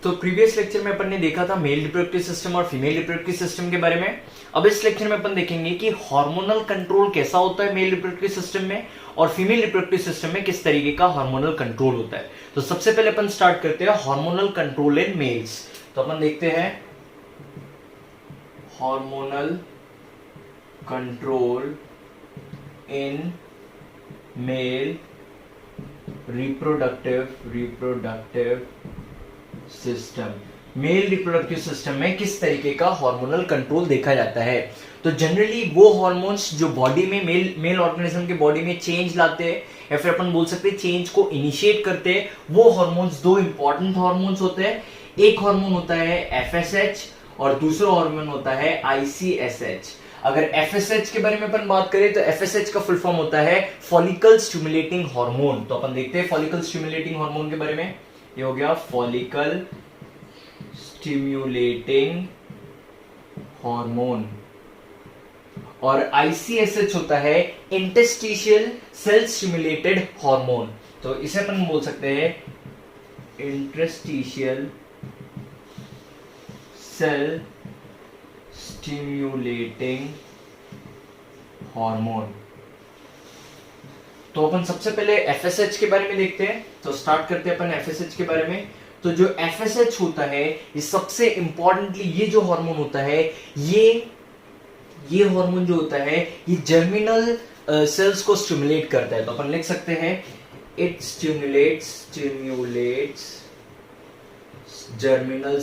तो previous lecture में अपन ने देखा था मेल रिप्रोडक्टिव सिस्टम और फीमेल रिप्रोडक्टिव सिस्टम के बारे में। अब इस लेक्चर में अपन देखेंगे कि हार्मोनल कंट्रोल कैसा होता है मेल रिप्रोडक्टिव सिस्टम में और फीमेल रिप्रोडक्टिव सिस्टम में किस तरीके का हार्मोनल कंट्रोल होता है। तो सबसे पहले अपन स्टार्ट करते हैं हार्मोनल कंट्रोल इन मेल्स। तो अपन देखते हैं hormonal control in male reproductive system. Male reproductive system में किस तरीके का हार्मोनल कंट्रोल देखा जाता है। तो जनरली वो हार्मोन्स जो बॉडी में मेल ऑर्गेनिज्म के बॉडी में चेंज लाते हैं या फिर अपन बोल सकते हैं चेंज को इनिशिएट करते हैं, वो हार्मोन्स दो इंपॉर्टेंट हार्मोन्स होते हैं। एक हार्मोन होता है एफएसएच और दूसरा हार्मोन होता है आईसीएसएच। अगर एफएसएच के बारे में अपन बात करें तो एफएसएच का फुल फॉर्म होता है फॉलिकल स्टिमुलेटिंग हार्मोन। तो अपन देखते हैं फॉलिकल स्टिमुलेटिंग हार्मोन के बारे में। ये हो गया फॉलिकल स्टिमुलेटिंग हार्मोन। और आईसीएसएच होता है इंटरस्टिशियल सेल स्टिमुलेटेड हार्मोन। तो इसे अपन बोल सकते हैं इंटरस्टिशियल सेल स्टिमुलेटिंग हार्मोन। तो अपन सबसे पहले एफएसएच के बारे में देखते हैं। तो स्टार्ट करते हैं अपन एफएसएच के बारे में। तो जो एफएसएच होता है ये सबसे इंपॉर्टेंटली ये जो हार्मोन होता है ये हार्मोन जो होता है ये जर्मिनल सेल्स को स्टिमुलेट करता है। तो अपन लिख सकते हैं इट स्टिमुलेट्स जर्मिनल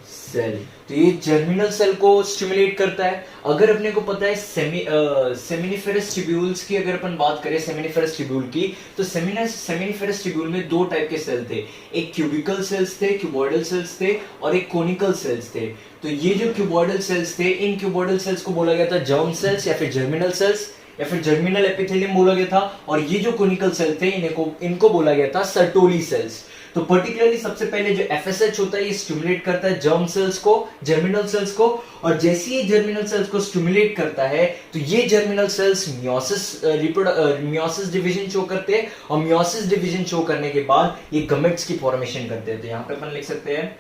सेल। तो ये जर्मिनल सेल को स्टिमुलेट करता है। अगर अपने को पता है सेमिनिफेरस ट्यूब्यूल्स की अगर अपन बात करें सेमिनिफेरस ट्यूब्यूल की, तो सेमिनिफेरस ट्यूब्यूल में दो टाइप के सेल थे। एक क्यूबिकल सेल्स थे, क्यूबॉइडल सेल्स थे और एक कोनिकल सेल्स थे। तो ये जो क्यूबॉइडल सेल्स थे, इन क्यूबॉइडल सेल्स को बोला गया था जर्म सेल्स या फिर जर्मिनल सेल्स या फिर जर्मिनल एपिथेलियम बोला गया था। और ये जो कोनिकल सेल थे इनको बोला गया था सर्टोली सेल्स। तो पर्टिकुलरली सबसे पहले जो एफएसएच होता है ये स्टिमुलेट करता है जर्म सेल्स को, जर्मिनल सेल्स को। और जैसे ही जर्मिनल सेल्स को स्टिमुलेट करता है तो ये germinal cells meiosis division show करते हैं और मियोसिस डिवीजन शो करने के बाद ये गमेट्स की फॉर्मेशन करते हैं। तो यहां पे अपन लिख सकते हैं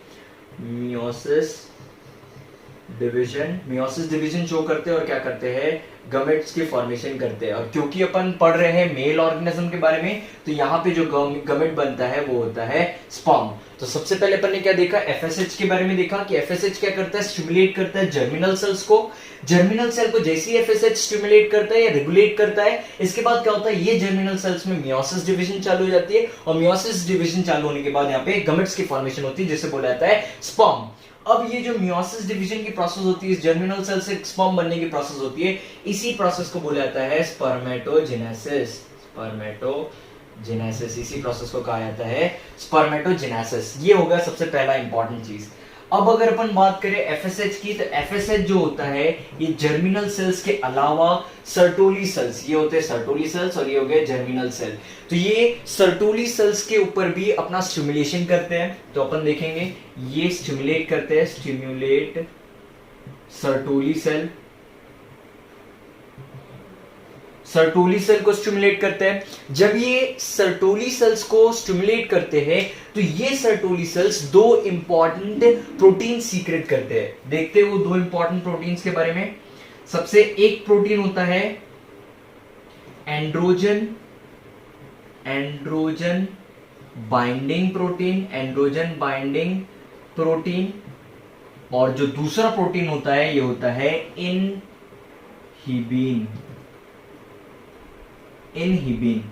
मियोसिस डिवीजन शो करते हैं और क्या करते हैं गमेट्स की फॉर्मेशन करते हैं। और क्योंकि अपन पढ़ रहे हैं मेल ऑर्गेनिज्म के बारे में तो यहाँ पे जो गमेट बनता है वो होता है स्पर्म। तो सबसे पहले अपन ने क्या देखा, एफएसएच के बारे में देखा कि एफएसएच क्या करता है, स्टिमुलेट करता है जर्मिनल सेल्स को। जर्मिनल सेल को जैसे ही एफएसएच स्टिमुलेट करता है या रेगुलेट करता है, इसके बाद क्या होता है ये जर्मिनल सेल्स में मियोसिस डिवीजन चालू हो जाती है और मियोसिस डिवीजन चालू होने के बाद यहाँ पे गमेट्स की फॉर्मेशन होती है जिसे बोला जाता है स्पर्म। अब ये जो मियोसिस डिवीजन की प्रोसेस होती है, जर्मिनल सेल से स्पर्म बनने की प्रोसेस होती है, इसी प्रोसेस को बोला जाता है स्पर्मेटोजेनेसिस। इसी प्रोसेस को कहा जाता है स्पर्मेटोजेनेसिस। ये हो गया सबसे पहला इंपॉर्टेंट चीज। अब अगर अपन बात करें एफएसएच की, तो एफएसएच जो होता है ये जर्मिनल सेल्स के अलावा सर्टोली सेल्स, ये होते हैं सर्टोली सेल्स और ये हो गए जर्मिनल सेल। तो ये सर्टोली सेल्स के ऊपर भी अपना स्टिमुलेशन करते हैं। तो अपन देखेंगे ये स्टिमुलेट करते हैं, स्टिमुलेट सर्टोली सेल को स्टिमुलेट करते हैं। जब ये सर्टोली सेल्स को स्टिमुलेट करते हैं तो ये सर्टोली सेल्स दो इंपॉर्टेंट प्रोटीन सीक्रेट करते हैं। देखते हैं वो दो इंपॉर्टेंट प्रोटीन्स के बारे में। सबसे एक प्रोटीन होता है एंड्रोजन बाइंडिंग प्रोटीन। और जो दूसरा प्रोटीन होता है ये होता है इनहिबिन।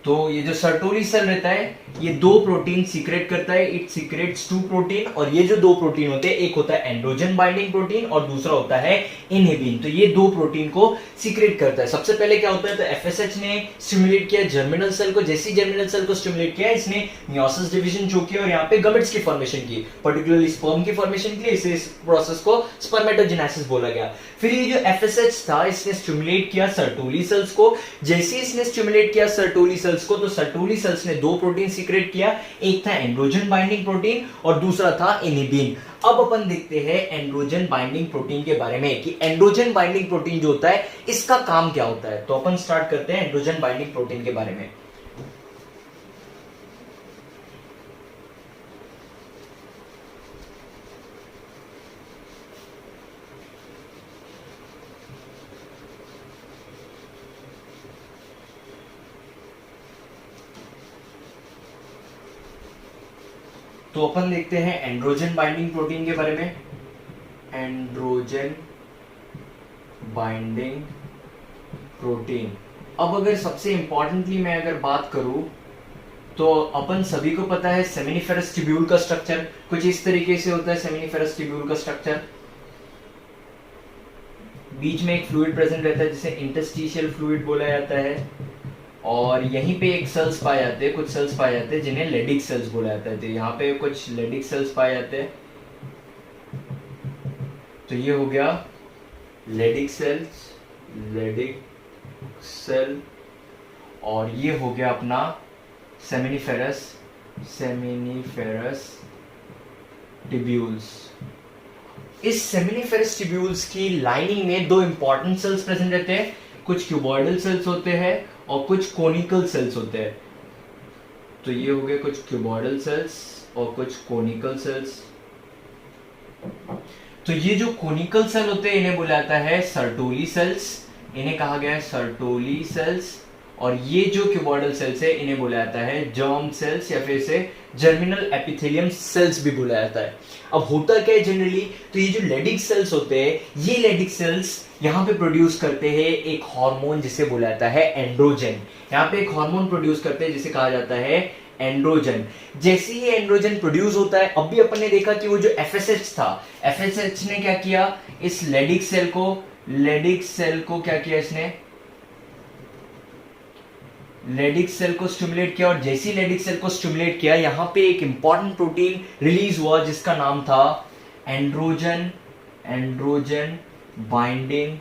तो ये जो सर्टोली सेल रहता है ये दो प्रोटीन सीक्रेट करता है, इट सीक्रेट्स टू प्रोटीन। और ये जो दो प्रोटीन होते हैं एक होता है एंड्रोजन बाइंडिंग प्रोटीन और दूसरा होता है इनहिबिन। तो ये दो प्रोटीन को सीक्रेट करता है। सबसे पहले क्या होता है, तो एफएसएच ने स्टिमुलेट किया जर्मिनल सेल को। जैसे ही जर्मिनल सेल को स्टिमुलेट किया इसने मियोसिस डिवीजन शो किया और यहाँ पे गमेट्स की फॉर्मेशन की, पर्टिकुलरली स्पर्म की फॉर्मेशन की। इस प्रोसेस को स्पर्मेटोजेनेसिस बोला गया। फिर ये जो एफएसएच था इसने स्टिमुलेट किया सर्टोली सेल्स को। जैसे ही इसने स्टिमुलेट किया सर्टोली सेल्स को तो सर्टोली सेल्स ने दो प्रोटीन सीक्रेट किया, एक था एंड्रोजन बाइंडिंग प्रोटीन और दूसरा था इनहिबिन। अब अपन देखते हैं एंड्रोजन बाइंडिंग प्रोटीन के बारे में कि एंड्रोजन बाइंडिंग प्रोटीन जो होता है इसका काम क्या होता है। तो अपन स्टार्ट करते हैं एंड्रोजन बाइंडिंग प्रोटीन के बारे में। तो अपन देखते हैं एंड्रोजन बाइंडिंग प्रोटीन के बारे में। एंड्रोजन बाइंडिंग प्रोटीन, अब अगर सबसे इंपॉर्टेंटली मैं अगर बात करूं तो अपन सभी को पता है सेमिनिफेरस ट्यूब्यूल का स्ट्रक्चर कुछ इस तरीके से होता है। सेमिनिफेरस ट्यूब्यूल का स्ट्रक्चर, बीच में एक फ्लूइड प्रेजेंट रहता है जिसे इंटरस्टिशियल फ्लूइड बोला जाता है, और यहीं पे एक सेल्स पाए जाते हैं, कुछ सेल्स पाए जाते हैं जिन्हें लेडिक सेल्स बोला जाता है। तो यहाँ पे कुछ लेडिक सेल्स पाए जाते हैं, तो ये हो गया लेडिक सेल्स, लेडिक सेल, और ये हो गया अपना सेमिनिफेरस, सेमिनिफेरस ट्यूब्यूल्स। इस सेमिनिफेरस ट्यूब्यूल्स की लाइनिंग में दो इंपॉर्टेंट सेल्स प्रेजेंट रहते हैं, कुछ क्यूबॉइडल सेल्स होते हैं और कुछ कोनिकल सेल्स होते हैं। तो ये हो गए कुछ क्यूबॉइडल सेल्स और कुछ कोनिकल सेल्स। तो ये जो कोनिकल सेल होते हैं इन्हें बुलाया जाता है सर्टोली सेल्स, इन्हें कहा गया है सर्टोली सेल्स, और ये जो क्यूबॉइडल सेल्स है इन्हें बुलाया जाता है जर्म सेल्स या फिर इसे जर्मिनल एपिथेलियम सेल्स भी बुलाया जाता है। अब होता क्या है जनरली, तो ये जो लेडिक सेल्स होते हैं ये लेडिक सेल्स यहाँ पे प्रोड्यूस करते हैं एक हार्मोन जिसे बुलाया जाता है एंड्रोजन। यहाँ पे एक हार्मोन प्रोड्यूस करते हैं जिसे कहा जाता है एंड्रोजन। जैसे ही एंड्रोजन प्रोड्यूस होता है, अब भी अपन ने देखा कि वो जो एफएसएच था, एफएसएच ने क्या किया, इस लेडिक सेल को क्या किया, इसने लेडिक सेल को स्टिमुलेट किया, और जैसी लेडिक सेल को स्टिमुलेट किया यहां पे एक इंपॉर्टेंट प्रोटीन रिलीज हुआ जिसका नाम था एंड्रोजन बाइंडिंग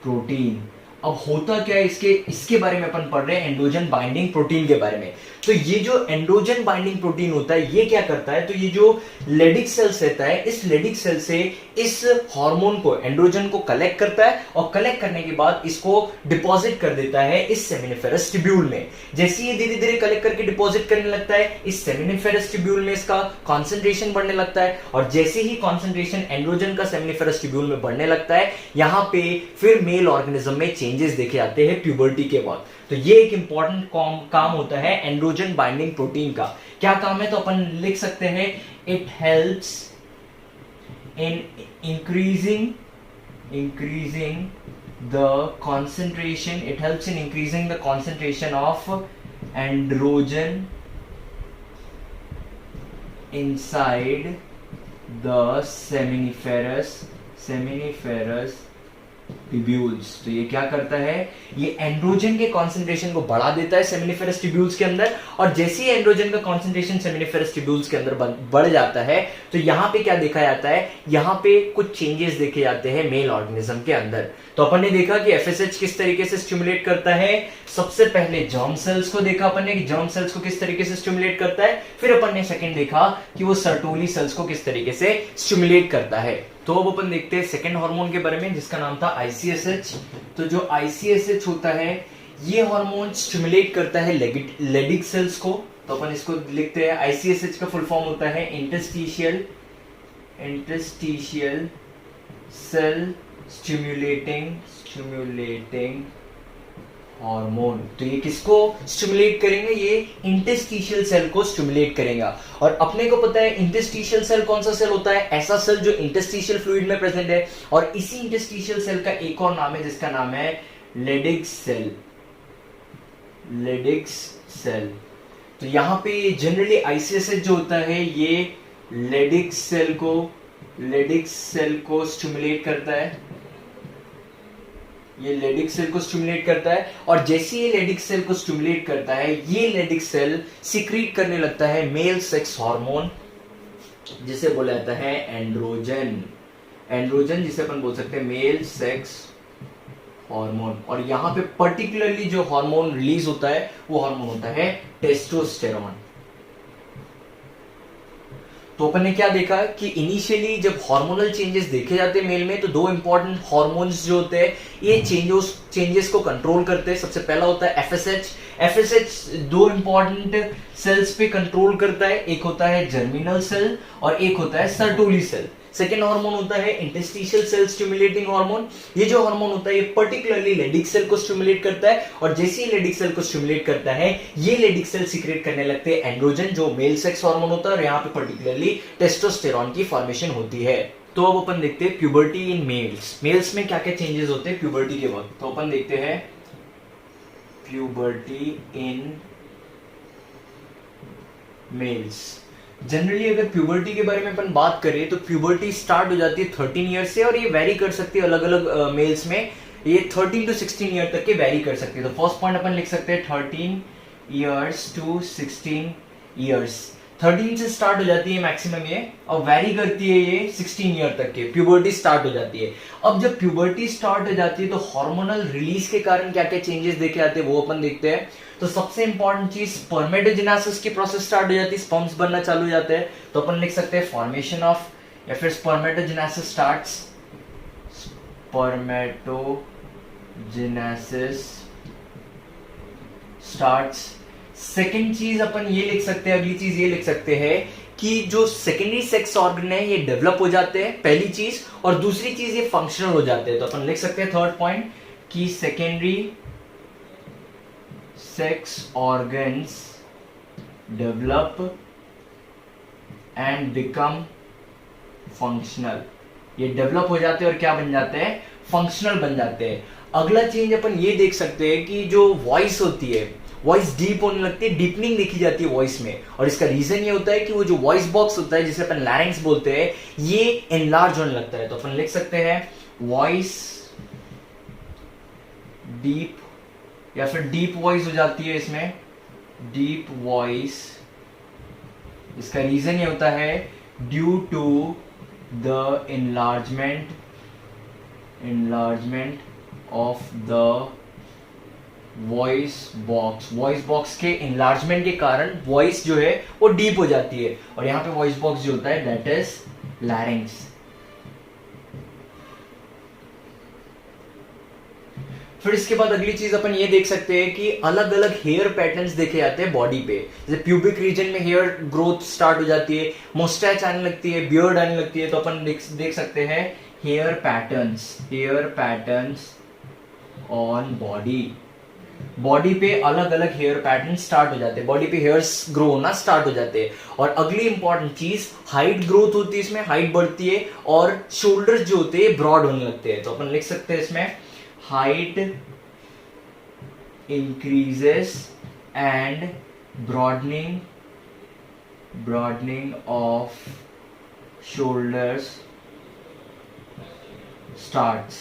प्रोटीन। अब होता क्या है, इसके बारे में अपन पढ़ रहे हैं एंड्रोजन बाइंडिंग प्रोटीन के बारे में। तो ये जो एंड्रोजन बाइंडिंग प्रोटीन होता है ये क्या करता है, तो ये जो लेडिक सेल्स रहता है इस लेडिक सेल से इस हार्मोन को, एंड्रोजन को कलेक्ट करता है, और कलेक्ट करने के बाद इसको डिपॉजिट कर देता है इस सेमिनिफेरस ट्यूब्यूल में। जैसे ये धीरे धीरे कलेक्ट करके डिपॉजिट करने लगता है इस सेमिनिफेरस ट्यूब्यूल में, इसका कॉन्सेंट्रेशन बढ़ने लगता है, और जैसे ही कॉन्सेंट्रेशन एंड्रोजन का सेमिनिफेरस ट्यूब्यूल में बढ़ने लगता है यहां पे फिर मेल ऑर्गेनिज्म में चेंजेस देखे जाते हैं प्यूबर्टी के बाद। तो ये एक इंपॉर्टेंट काम होता है एंड्रोजन बाइंडिंग प्रोटीन का। क्या काम है, तो अपन लिख सकते हैं it helps in increasing the concentration, it helps in increasing the concentration of androgen inside the seminiferous tubules. तो ये क्या करता है, ये एंड्रोजन के कॉन्सेंट्रेशन को बढ़ा देता है सेमिनिफेरस ट्यूब्यूल्स के अंदर, और जैसे ही एंड्रोजन का कॉन्सेंट्रेशन सेमिनिफेरस ट्यूब्यूल्स के अंदर बढ़ जाता है तो यहाँ पे क्या देखा जाता है, यहाँ पे कुछ चेंजेस देखे जाते हैं मेल ऑर्गेनिज्म के अंदर। तो अपन ने देखा कि एफएसएच किस तरीके से स्टिमुलेट करता है। सबसे पहले जर्म सेल्स को देखा अपन ने कि जर्म सेल्स को किस तरीके से स्टिमुलेट करता है, फिर अपन ने सेकंड देखा कि वो सर्टोली सेल्स को किस तरीके से स्टिमुलेट करता है। तो अब अपन देखते हैं सेकंड हार्मोन के बारे में जिसका नाम था आईसीएसएच। तो जो आईसीएसएच होता है ये हार्मोन स्टिमुलेट करता है लेडिक सेल्स को। तो अपन इसको लिखते हैं, आईसीएसएच का फुल फॉर्म होता है इंटरस्टिशियल सेल स्टिमुलेटिंग हार्मोन। तो ये किसको स्टिमुलेट करेंगे, ये इंटरस्टिशियल सेल को स्टिमुलेट करेगा। और अपने को पता है इंटरस्टिशियल सेल कौन सा सेल होता है, ऐसा सेल जो इंटरस्टिशियल फ्लूइड में प्रेजेंट है, और इसी इंटरस्टिशियल सेल का एक और नाम है जिसका नाम है लेडिक सेल। तो यहां पे जनरली आईसीएसएच जो होता है ये लेडिक सेल को स्टिमुलेट करता है, ये लेडिक सेल को स्टिमुलेट करता है, और जैसे ये लेडिक सेल को स्टिमुलेट करता है ये लेडिक सेल सिक्रीट करने लगता है मेल सेक्स हार्मोन जिसे बोला जाता है एंड्रोजन जिसे अपन बोल सकते हैं मेल सेक्स हार्मोन। और यहां पे पर्टिकुलरली जो हार्मोन रिलीज होता है वो हार्मोन होता है टेस्टोस्टेरोन। तो अपन ने क्या देखा कि इनिशियली जब हार्मोनल चेंजेस देखे जाते हैं मेल में तो दो इंपॉर्टेंट हार्मोन्स जो होते हैं ये चेंजेस को कंट्रोल करते हैं। सबसे पहला होता है एफएसएच। एफएसएच दो इंपॉर्टेंट सेल्स पे कंट्रोल करता है, एक होता है जर्मिनल सेल और एक होता है सर्टोली सेल। सेकेंड हार्मोन होता है इंटरस्टिशियल सेल स्टिमुलेटिंग हार्मोन। ये जो हार्मोन होता है ये पर्टिकुलरली लेडिक सेल को स्टिमुलेट करता है, और जैसे ही लेडिक सेल को स्टिमुलेट करता है ये लेडिक सेल सीक्रेट करने लगते हैं एंड्रोजन, जो मेल सेक्स हार्मोन होता है, और यहाँ पे पर्टिकुलरली टेस्टोस्टेरॉन की फॉर्मेशन होती है। तो अब अपन देखते हैं प्यूबर्टी इन मेल्स। मेल्स में क्या क्या चेंजेस होते हैं प्यूबर्टी के वक्त। तो अपन देखते हैं प्यूबर्टी इन मेल्स। जनरली अगर प्यूबर्टी के बारे में अपन बात करें तो प्यूबर्टी स्टार्ट हो जाती है 13 ईयर से, और ये वेरी कर सकती है अलग अलग मेल्स में। ये 13 to 16 ईयर तक के वेरी कर सकती है। तो फर्स्ट पॉइंट अपन लिख सकते हैं 13 ईयर्स टू 16 ईयर्स। 13 से स्टार्ट हो जाती है मैक्सिमम ये, और वेरी करती है ये 16 ईयर तक के प्यूबर्टी स्टार्ट हो जाती है। अब जब प्यूबर्टी स्टार्ट हो जाती है तो हार्मोनल रिलीज के कारण क्या क्या चेंजेस देखे आते हैं वो अपन देखते हैं। तो सबसे इंपॉर्टेंट चीज स्पर्मेटोजेनेसिस की प्रोसेस स्टार्ट हो जाती है, स्पर्म्स बनना चालू हो जाते हैं। तो अपन लिख सकते हैं फॉर्मेशन ऑफ, या फिर spermatogenesis starts, spermatogenesis starts. Second चीज अपन ये लिख सकते हैं, अगली चीज ये लिख सकते हैं कि जो सेकेंडरी सेक्स ऑर्गन है ये डेवलप हो जाते हैं, पहली चीज, और दूसरी चीज ये फंक्शनल हो जाते हैं। तो अपन लिख सकते हैं थर्ड पॉइंट कि secondary sex organs develop and become functional. ये डेवलप हो जाते हैं और क्या बन जाते हैं, फंक्शनल बन जाते हैं। अगला चेंज अपन ये देख सकते हैं कि जो वॉइस होती है, वॉइस डीप होने लगती है, डीपनिंग देखी जाती है वॉइस में, और इसका रीजन ये होता है कि वो जो वॉइस बॉक्स होता है जिसे अपन लैरिंक्स बोलते हैं ये एनलार्ज होने लगता है। तो अपन लिख सकते हैं वॉइस डीप, या फिर डीप वॉइस हो जाती है इसमें, डीप वॉइस। इसका रीजन ये होता है due to the enlargement of the voice box. Voice box के enlargement के कारण वॉइस जो है वो डीप हो जाती है, और यहां पे वॉइस बॉक्स जो होता है दैट इज लैरिंक्स। फिर इसके बाद अगली चीज अपन ये देख सकते हैं कि अलग अलग हेयर पैटर्न्स देखे जाते हैं बॉडी पे। जैसे प्यूबिक रीजन में हेयर ग्रोथ स्टार्ट हो जाती है, मोस्टैच आने लगती है, बियर्ड आने लगती है। तो अपन देख सकते हैं हेयर पैटर्न्स ऑन बॉडी पे अलग अलग हेयर पैटर्न स्टार्ट हो जाते हैं, बॉडी पे हेयर्स ग्रो होना स्टार्ट हो जाते हैं। और अगली इंपॉर्टेंट चीज हाइट ग्रोथ होती है, इसमें हाइट बढ़ती है, और शोल्डर्स जो होते हैं ब्रॉड होने लगते हैं। तो अपन लिख सकते हैं इसमें height increases and broadening of shoulders starts।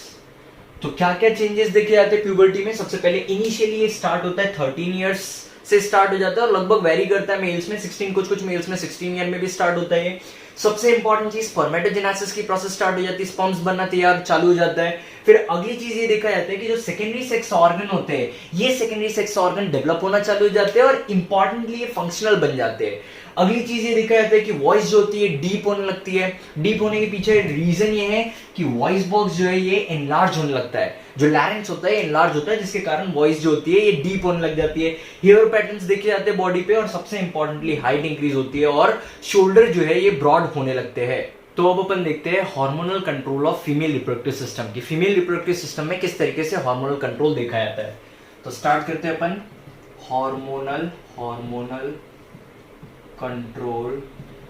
तो क्या क्या चेंजेस देखे जाते हैं प्यूबर्टी में। सबसे पहले इनिशियली ये स्टार्ट होता है 13 इयर्स से स्टार्ट हो जाता है, और लगभग वेरी करता है मेल्स में 16, कुछ मेल्स में 16 ईयर में भी स्टार्ट होता है। सबसे इंपॉर्टेंट चीज स्पर्मेटोजेनेसिस की प्रोसेस स्टार्ट हो जाती है, स्पर्म्स बनना तैयार चालू हो जाता है। फिर अगली चीज ये देखा जाता है कि जो सेकेंडरी सेक्स ऑर्गन होते हैं ये सेकेंडरी सेक्स ऑर्गन डेवलप होना चालू हो जाते हैं, और इंपॉर्टेंटली ये फंक्शनल बन जाते हैं। अगली चीज ये देखा जाता है कि वॉइस जो होती है डीप होने लगती है। डीप होने के पीछे रीजन ये है कि वॉइस बॉक्स जो है ये एनलार्ज होने लगता है, जो लैरिंक्स होता है एनलार्ज होता है, जिसके कारण वॉइस जो होती है ये डीप होने लग जाती है। हेयर पैटर्न्स देखे जाते हैं बॉडी पे, और सबसे इंपॉर्टेंटली हाइट इंक्रीज होती है, और शोल्डर जो है ये ब्रॉड होने लगते हैं। तो अब अपन देखते हैं hormonal control of female reproductive system की। फीमेल रिप्रोडक्टिव सिस्टम में किस तरीके से हार्मोनल कंट्रोल देखा जाता है। तो स्टार्ट करते हैं अपन hormonal control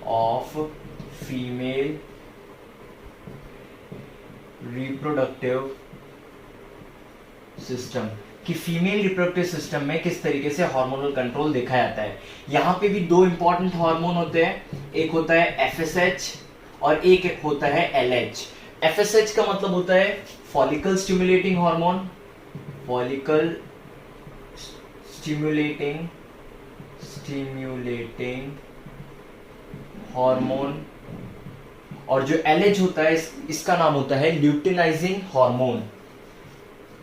of female reproductive system कि फीमेल रिप्रोडक्टिव सिस्टम में किस तरीके से हार्मोनल कंट्रोल देखा जाता है। यहां पे भी दो इंपॉर्टेंट हार्मोन होते हैं, एक होता है एफएसएच और एक होता है एलएच। एफएसएच का मतलब होता है follicle stimulating hormone, follicle stimulating hormone, और जो एलएच होता है इसका नाम होता है ल्यूटेनाइजिंग हार्मोन।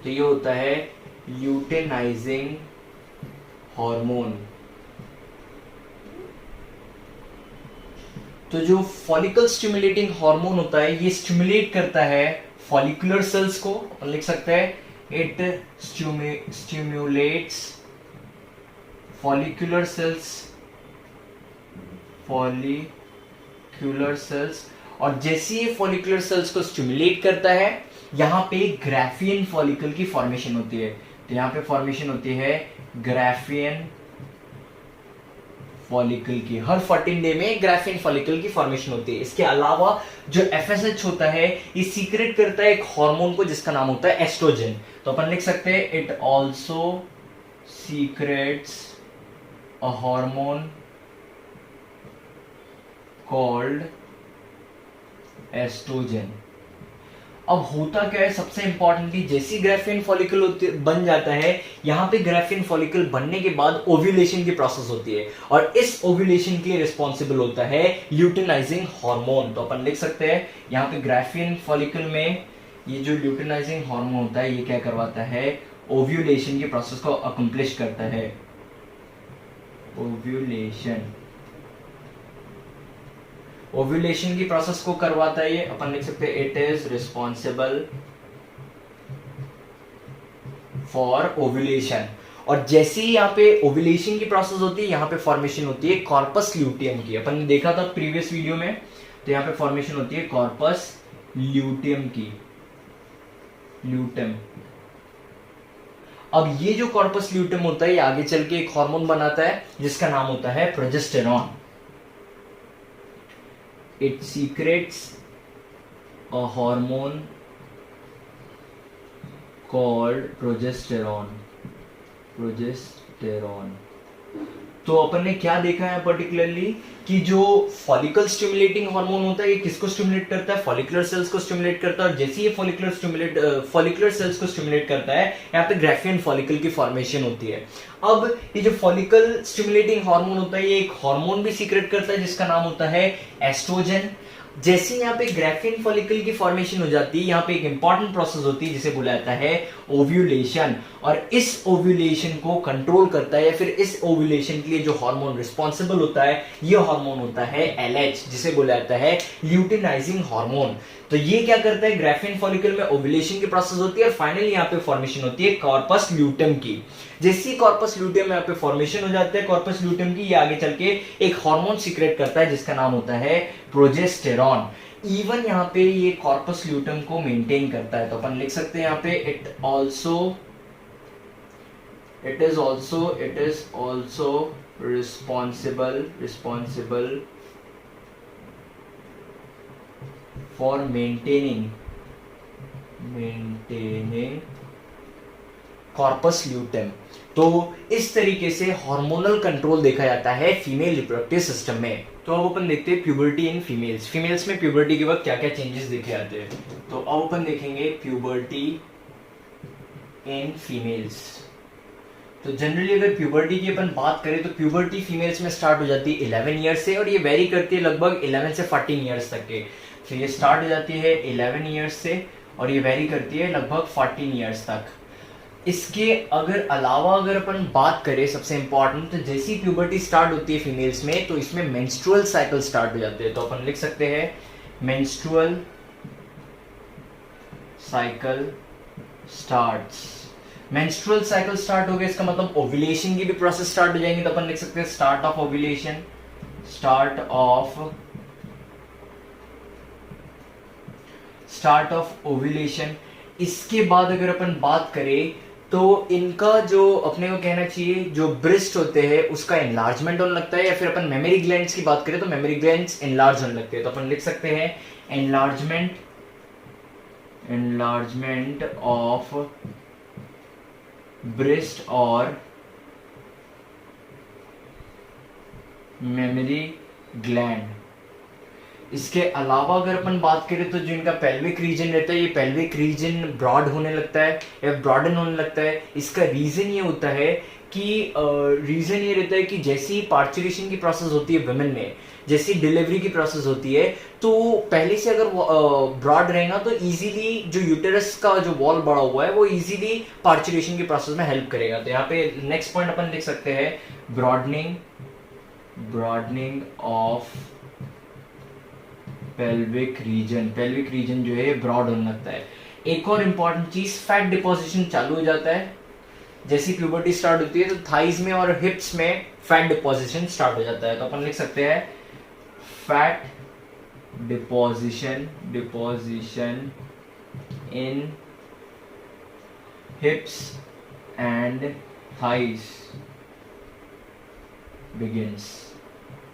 तो ये होता है ल्यूटेनाइजिंग हार्मोन। तो जो फॉलिकल स्टिमुलेटिंग हार्मोन होता है ये स्टिमुलेट करता है फॉलिकुलर सेल्स को, अपन लिख सकते हैं इट स्टिमुलेट्स follicular cells और जैसे ये फॉलिकुलर सेल्स को स्टिमुलेट करता है यहां पे ग्राफियन फॉलिकल की फॉर्मेशन होती है। तो यहां पे फॉर्मेशन होती है ग्राफियन फॉलिकल की, हर 14 डे में ग्राफियन फॉलिकल की फॉर्मेशन होती है। इसके अलावा जो एफएसएच होता है ये सीक्रेट करता है एक हार्मोन को जिसका नाम होता है एस्ट्रोजन। तो अपन लिख सकते हैं it also secrets a hormone called estrogen। अब होता क्या है, सबसे इंपॉर्टेंटली जैसी ग्राफियन फॉलिकल बन जाता है, यहां पे ग्राफियन फॉलिकल बनने के बाद ओव्यूलेशन की प्रोसेस होती है और इस ओव्यूलेशन के लिए रिस्पॉन्सिबल होता है ल्यूटिनाइजिंग हार्मोन। तो अपन लिख सकते हैं यहां पे ग्राफियन फॉलिकल में ये जो ल्यूटिनाइजिंग हार्मोन होता है ये क्या करवाता है, ओव्यूलेशन की प्रोसेस को अकम्प्लिश करता है। ओव्यूलेशन की प्रोसेस को करवाता है ये, अपन लिख सकते हैं it is responsible for ovulation. और जैसे ही यहाँ पे ओव्यूलेशन की प्रोसेस होती है यहाँ पे फॉर्मेशन होती है कॉर्पस ल्यूटियम की। अपन ने देखा था प्रीवियस वीडियो में, तो यहाँ पे फॉर्मेशन होती है कॉर्पस ल्यूटियम की, ल्यूटियम। अब ये जो कॉर्पस ल्यूटियम होता है ये आगे चल के एक हार्मोन बनाता है जिसका नाम होता है progesterone. It secrets a hormone called progesterone. तो अपन ने क्या देखा है पर्टिकुलरली कि जो फॉलिकल स्टिमुलेटिंग हार्मोन होता है ये किसको स्टिमुलेट करता है, फॉलिकुलर सेल्स को स्टिमुलेट करता है। और जैसे ये फॉलिकुलर सेल्स को स्टिमुलेट करता है यहाँ पे ग्राफियन फॉलिकल की फॉर्मेशन होती है। अब ये जो फॉलिकल स्टिमुलेटिंग हार्मोन होता है ये एक हार्मोन भी सीक्रेट करता है जिसका नाम होता है एस्ट्रोजन। जैसे यहाँ पे ग्राफियन फॉलिकल की फॉर्मेशन हो जाती है यहाँ पे एक इंपॉर्टेंट प्रोसेस होती है जिसे बुलाया जाता है ओव्यूलेशन। और इस ओव्यूलेशन को कंट्रोल करता है या फिर इस ओव्यूलेशन के लिए जो हार्मोन रिस्पॉन्सिबल होता है ये हार्मोन होता है LH जिसे बुलाया जाता है ल्यूटिनाइजिंग हार्मोन। तो ये क्या करता है, ग्राफियन फॉलिकल में ओव्यूलेशन की प्रोसेस होती है और फाइनली यहाँ पे फॉर्मेशन होती है कॉर्पस ल्यूटियम की। जैसी कॉर्पस ल्यूटियम यहाँ पे फॉर्मेशन हो जाता है कॉर्पस ल्यूटियम की, ये आगे चल के एक हार्मोन सीक्रेट करता है जिसका नाम होता है प्रोजेस्टेरॉन। इवन यहाँ पे ये कॉर्पस ल्यूटियम को मेंटेन करता है। तो अपन लिख सकते हैं यहाँ पे it is also responsible for maintaining corpus luteum. तो इस तरीके से हार्मोनल कंट्रोल देखा जाता है फीमेल रिप्रोडक्टिव सिस्टम में। तो अब अपन देखते हैं प्यूबर्टी इन फीमेल्स। फीमेल्स में प्यूबर्टी के वक्त क्या क्या चेंजेस देखे जाते हैं। तो अब अपन देखेंगे प्यूबर्टी इन फीमेल्स। तो जनरली अगर प्यूबर्टी की अपन बात करें तो प्यूबर्टी फीमेल्स में स्टार्ट हो जाती है 11 ईयर्स से और ये वेरी करती है लगभग 11 से 14 ईयर्स तक के। तो ये स्टार्ट हो जाती है 11 ईयर्स से और ये वेरी करती है लगभग 14 ईयर्स तक। इसके अगर अपन बात करें सबसे इंपॉर्टेंट, तो जैसी प्यूबर्टी स्टार्ट होती है फीमेल्स में तो इसमें मेंस्ट्रुअल साइकिल स्टार्ट हो जाते हैं। तो अपन लिख सकते हैं menstrual cycle starts. Menstrual cycle start हो गया इसका मतलब ओव्यूलेशन की भी प्रोसेस स्टार्ट हो जाएंगी। तो अपन लिख सकते हैं start of ovulation, start of ovulation. इसके बाद अगर अपन बात करें तो इनका जो अपने को कहना चाहिए जो ब्रेस्ट होते हैं उसका एनलार्जमेंट होने लगता है, या फिर अपन मेमोरी ग्लैंड्स की बात करें तो मेमोरी ग्लैंड्स एनलार्ज होने लगते हैं। तो अपन लिख सकते हैं एनलार्जमेंट ऑफ ब्रेस्ट और मेमोरी ग्लैंड। इसके अलावा अगर अपन बात करें तो जो इनका पेल्विक रीजन रहता है ये पेल्विक रीजन ब्रॉड होने लगता है या ब्रॉडन होने लगता है। इसका रीजन ये होता है कि जैसे ही पार्चुरेशन की प्रोसेस होती है वुमेन में, जैसी डिलीवरी की प्रोसेस होती है तो पहले से अगर ब्रॉड रहेगा तो इजीली जो यूटेरस का जो वॉल बड़ा हुआ है वो इजीली पार्चुरेशन की प्रोसेस में हेल्प करेगा। तो यहाँ पे नेक्स्ट पॉइंट अपन लिख सकते हैं ब्रॉडनिंग ऑफ पेल्विक रीजन जो है ब्रॉड होने लगता है। एक और इंपॉर्टेंट चीज, फैट डिपोजिशन चालू हो जाता है जैसी प्यूबर्टी स्टार्ट होती है, तो थाइज में और हिप्स में फैट डिपोजिशन स्टार्ट हो जाता है। तो अपन लिख सकते हैं fat deposition in हिप्स and thighs begins.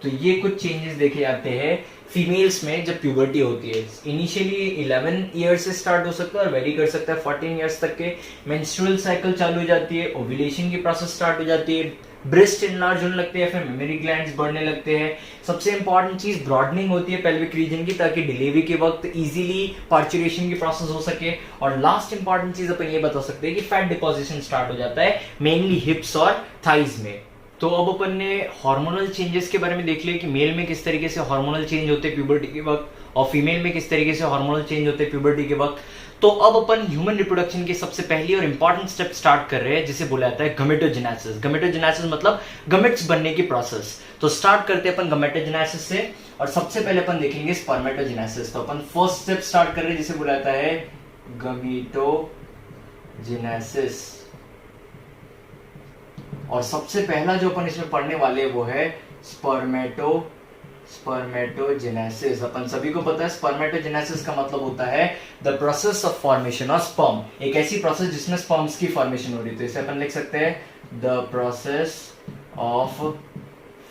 तो ये कुछ चेंजेस देखे जाते हैं फीमेल्स में जब प्यूबर्टी होती है। इनिशियली 11 ईयर्स से स्टार्ट हो सकता है और वेरी कर सकता है 14 ईयर्स तक के। मेंस्ट्रुअल साइकिल चालू हो जाती है, ओव्यूलेशन की प्रोसेस स्टार्ट हो जाती है, ब्रेस्ट इनलार्ज होने लगते हैं, फिर मेमोरी ग्लैंड्स बढ़ने लगते हैं। सबसे इंपॉर्टेंट चीज ब्रॉडनिंग होती है पेल्विक रीजन की, ताकि डिलीवरी के वक्त इजीली पार्चुरेशन की प्रोसेस हो सके। और लास्ट इंपॉर्टेंट चीज अपन ये बता सकते हैं कि फैट डिपोजिशन स्टार्ट हो जाता है मेनली हिप्स और थाइज में। तो अब अपन ने हार्मोनल चेंजेस के बारे में देख लिया कि मेल में किस तरीके से हार्मोनल चेंज होते हैं प्यूबर्टी के वक्त और फीमेल में किस तरीके से हार्मोनल चेंज होते हैं प्यूबर्टी के वक्त। तो अब अपन ह्यूमन रिप्रोडक्शन की सबसे पहली और इंपॉर्टेंट स्टेप स्टार्ट कर रहे हैं, जिसे बोला जाता है गमेटोजेनेसिस। गमेटोजेनेसिस मतलब गमेट्स बनने की प्रोसेस। तो स्टार्ट करते हैं अपन गमेटोजेनेसिस से, और सबसे पहले अपन देखेंगे स्पर्मेटोजेनेसिस। तो अपन फर्स्ट स्टेप स्टार्ट कर रहे हैं जिसे बोला जाता है गमेटोजेनेसिस। और सबसे पहला जो अपन इसमें पढ़ने वाले हैं वो है स्पर्मेटोजेनेसिस। अपन सभी को पता है स्पर्मेटोजेनेसिस का मतलब होता है the process of formation of sperm, एक ऐसी प्रोसेस जिसमें स्पर्म्स की फॉर्मेशन हो रही है। तो इसे अपन लिख सकते हैं the process of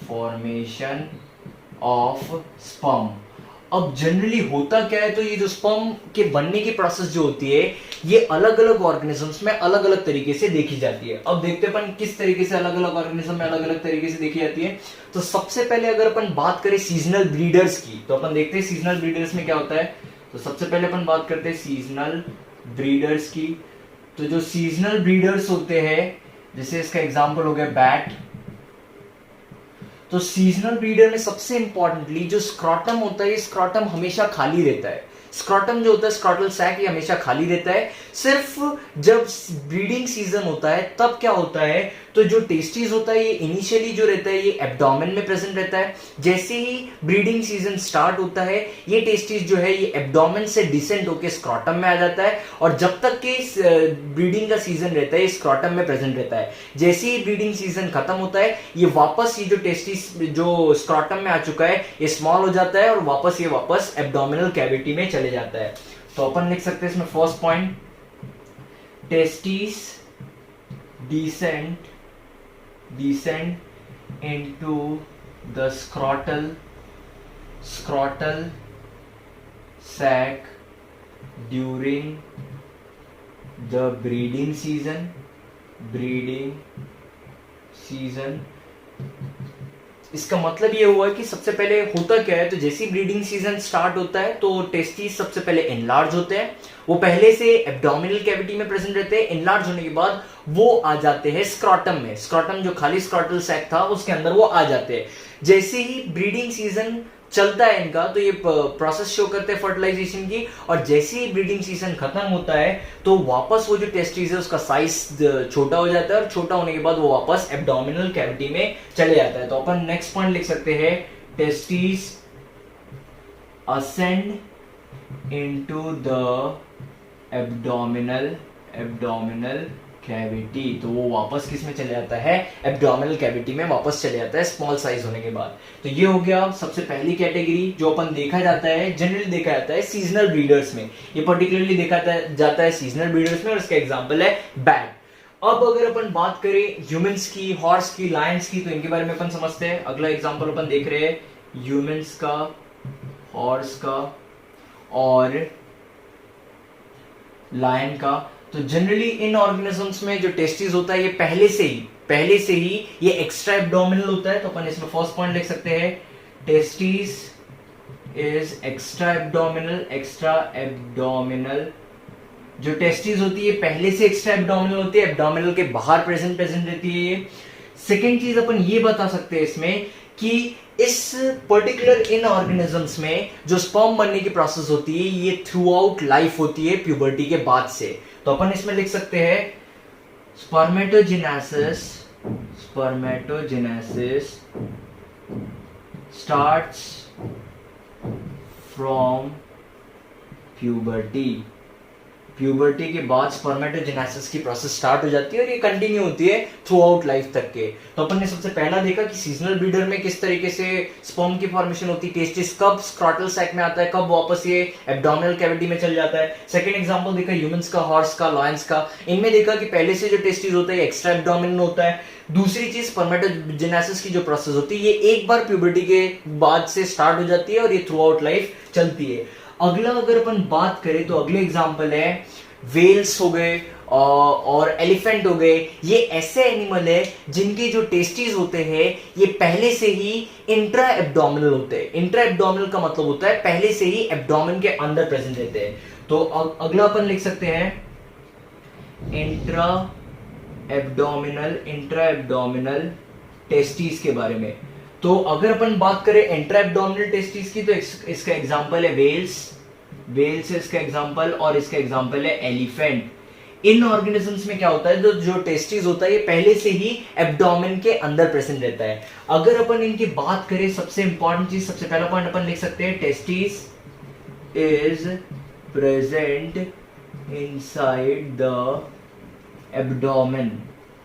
formation of sperm. अब जनरली होता क्या है, तो ये जो स्पर्म के बनने की प्रोसेस जो होती है ये अलग अलग ऑर्गेनिजम्स में अलग अलग तरीके से देखी जाती है। अब देखते हैं अपन किस तरीके से अलग अलग ऑर्गेनिज्म में अलग अलग तरीके से देखी जाती है। तो सबसे पहले अगर अपन बात करें सीजनल ब्रीडर्स की, तो अपन देखते हैं सीजनल ब्रीडर्स में क्या होता है। तो सबसे पहले अपन बात करते हैं सीजनल ब्रीडर्स की। तो जो सीजनल ब्रीडर्स होते हैं, जैसे इसका एग्जाम्पल हो गया बैट। तो सीजनल ब्रीडर में सबसे इंपॉर्टेंटली जो स्क्रॉटम होता है, ये स्क्रॉटम हमेशा खाली रहता है। स्क्रॉटम जो होता है, स्क्रॉटल सैक, ये हमेशा खाली रहता है। सिर्फ जब ब्रीडिंग सीजन होता है तब क्या होता है, तो जो टेस्टिस होता है ये इनिशियली जो रहता है ये एब्डोमेन में प्रेजेंट रहता है। जैसे ही ब्रीडिंग सीजन स्टार्ट होता है ये टेस्टिस जो है ये एब्डोमेन से डिसेंड होकर स्क्रॉटम में आ जाता है, और जब तक के ब्रीडिंग का सीजन रहता है ये स्क्रॉटम में प्रेजेंट रहता है। जैसे ही ब्रीडिंग सीजन खत्म होता है ये वापस ये जो टेस्टिस जो स्क्रॉटम में आ चुका है ये स्मॉल हो जाता है और वापस एब्डोमिनल कैविटी में चले जाता है। तो अपन लिख सकते हैं इसमें first point, testis descend into the scrotal sac during the breeding season. इसका मतलब ये हुआ कि सबसे पहले होता क्या है, तो जैसी ब्रीडिंग सीजन स्टार्ट होता है तो टेस्टिस सबसे पहले एनलार्ज होते हैं। वो पहले से एब्डोमिनल कैविटी में प्रेजेंट रहते हैं। एनलार्ज होने के बाद वो आ जाते हैं स्क्रॉटम में। स्क्रॉटम जो खाली स्क्रॉटल सैक था उसके अंदर वो आ जाते हैं। जैसे ही ब्रीडिंग सीजन चलता है इनका तो ये प्रोसेस शो करते हैं फर्टिलाइजेशन की, और जैसे ही ब्रीडिंग सीजन खत्म होता है तो वापस वो जो टेस्टिस है उसका साइज छोटा हो जाता है, और छोटा होने के बाद वो वापस एब्डोमिनल कैविटी में चले जाता है। तो अपन नेक्स्ट पॉइंट लिख सकते हैं, testis ascend into the abdominal cavity. तो वो वापस किस में चले जाता है, एब्डोमिनल कैविटी में वापस चले जाता है स्मॉल साइज होने के बाद। तो ये हो गया सबसे पहली कैटेगरी जो अपन देखा जाता है, जनरली देखा जाता है सीजनल ब्रीडर्स में। ये पर्टिकुलरली देखा जाता है सीजनल ब्रीडर्स में, और इसका एग्जांपल है बैट। अब अगर अपन बात करें ह्यूमंस की, हॉर्स की, लायंस की, तो इनके बारे में अपन समझते हैं। अगला एग्जांपल अपन देख रहे हैं ह्यूमंस का, हॉर्स का और लायन का। तो जनरली इन ऑर्गेनिजम्स में जो टेस्टिस होता है ये पहले से ही ये एक्स्ट्रा एब्डोमिनल होता है। तो अपन इसमें फर्स्ट पॉइंट लिख सकते हैं, टेस्टिस इज एक्स्ट्रा एब्डोमिनल। जो टेस्टिस होती है पहले से एक्स्ट्रा एब्डोमिनल होती है, एब्डोमिनल के बाहर प्रेजेंट रहती है ये। सेकेंड चीज अपन ये बता सकते हैं इसमें कि इस पर्टिकुलर इन ऑर्गेनिजम्स में जो स्पर्म बनने की प्रोसेस होती है ये थ्रू आउट लाइफ होती है प्यूबर्टी के बाद से। तो अपन इसमें लिख सकते हैं spermatogenesis starts from puberty. Puberty के बाद स्पर्मेटोजेनेसिस की प्रोसेस स्टार्ट हो जाती है और ये कंटिन्यू होती है थ्रू आउट लाइफ तक के। तो अपन ने सबसे पहला देखा कि सीजनल ब्रीडर में किस तरीके से स्पर्म की फॉर्मेशन होती है, टेस्टिस कब स्क्रॉटल सैक में आता है, कब वापस ये एब्डोमिनल कैविटी में चल जाता है। सेकंड एग्जांपल देखा ह्यूमंस का, हॉर्स का, लॉयंस का। इनमें देखा कि पहले से जो टेस्टिस होता है एक्स्ट्रा एब्डोमिनल होता है। दूसरी चीज स्पर्मेटोजेनेसिस की जो प्रोसेस होती है ये एक बार प्यूबर्टी के बाद से स्टार्ट हो जाती है और ये थ्रू आउट लाइफ चलती है। अगला अगर अपन बात करें तो अगले एग्जांपल है वेल्स हो गए और एलिफेंट हो गए। ये ऐसे एनिमल है जिनके जो टेस्टिस होते हैं ये पहले से ही इंट्रा एब्डोमिनल होते हैं। इंट्रा एब्डोमिनल का मतलब होता है पहले से ही एब्डोमेन के अंदर प्रेजेंट रहते हैं। तो अगला अपन लिख सकते हैं इंट्रा एब्डोमिनल टेस्टिस के बारे में। तो अगर अपन बात करें इंट्रा एब्डोमिनल टेस्टिस की तो इसका एग्जांपल है वेल्स है इसका एग्जांपल, और इसका एग्जांपल है एलिफेंट। इन ऑर्गेनिजम्स में क्या होता है, जो टेस्टिस होता है ये पहले से ही एब्डोमेन के अंदर प्रेजेंट रहता है। अगर अपन इनकी बात करें सबसे इंपॉर्टेंट चीज, सबसे पहला पॉइंट अपन लिख सकते हैं testis is present inside the abdomen,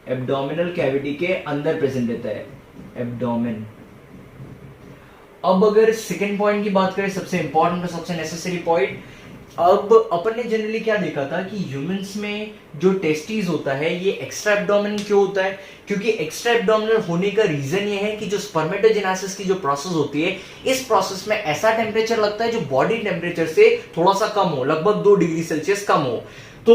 abdominal cavity के अंदर प्रेजेंट रहता है एब्डोमेन। अब अगर सेकंड पॉइंट की बात करें, सबसे इंपॉर्टेंट और सबसे नेसेसरी पॉइंट, अब अपन ने जनरली क्या देखा था कि ह्यूमंस में जो टेस्टिस होता है ये एक्स्ट्रा एब्डोमिनल क्यों होता है, क्योंकि एक्स्ट्रा एब्डोमिनल होने का रीजन ये है कि जो स्पर्मेटोजेनेसिस की जो प्रोसेस होती है इस प्रोसेस में ऐसा टेम्परेचर लगता है जो बॉडी टेम्परेचर से थोड़ा सा कम हो, लगभग 2 डिग्री सेल्सियस कम हो। तो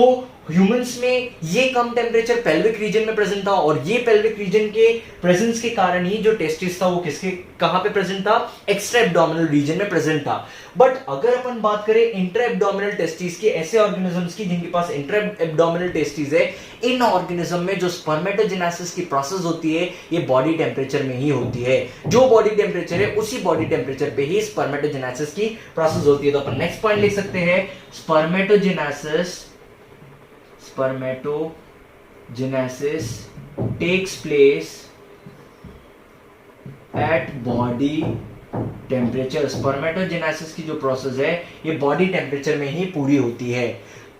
ह्यूमंस में ये कम टेम्परेचर पेल्विक रीजन में प्रेजेंट था और ये पेल्विक रीजन के प्रेजेंस के कारण ही जो टेस्टिस था वो किसके कहां पे प्रेजेंट था, एक्स्ट्रा एब्डोमिनल रीजन में प्रेजेंट था। बट अगर अपन बात करें इंट्रा एब्डोमिनल टेस्टिस की, ऐसे ऑर्गेनिजम्स की जिनके पास इंट्रा एब्डोमिनल टेस्टिस है, इन ऑर्गेनिज्म में जो स्पर्मेटोजेनेसिस की प्रोसेस होती है ये बॉडी टेम्परेचर में ही होती है। जो बॉडी टेम्परेचर है उसी बॉडी टेम्परेचर पे ही स्पर्मेटोजेनेसिस की प्रोसेस होती है। तो अपन नेक्स्ट पॉइंट लिख सकते हैं spermatogenesis takes place at body temperature। Spermatogenesis की जो प्रोसेस है ये बॉडी टेम्परेचर में ही पूरी होती है।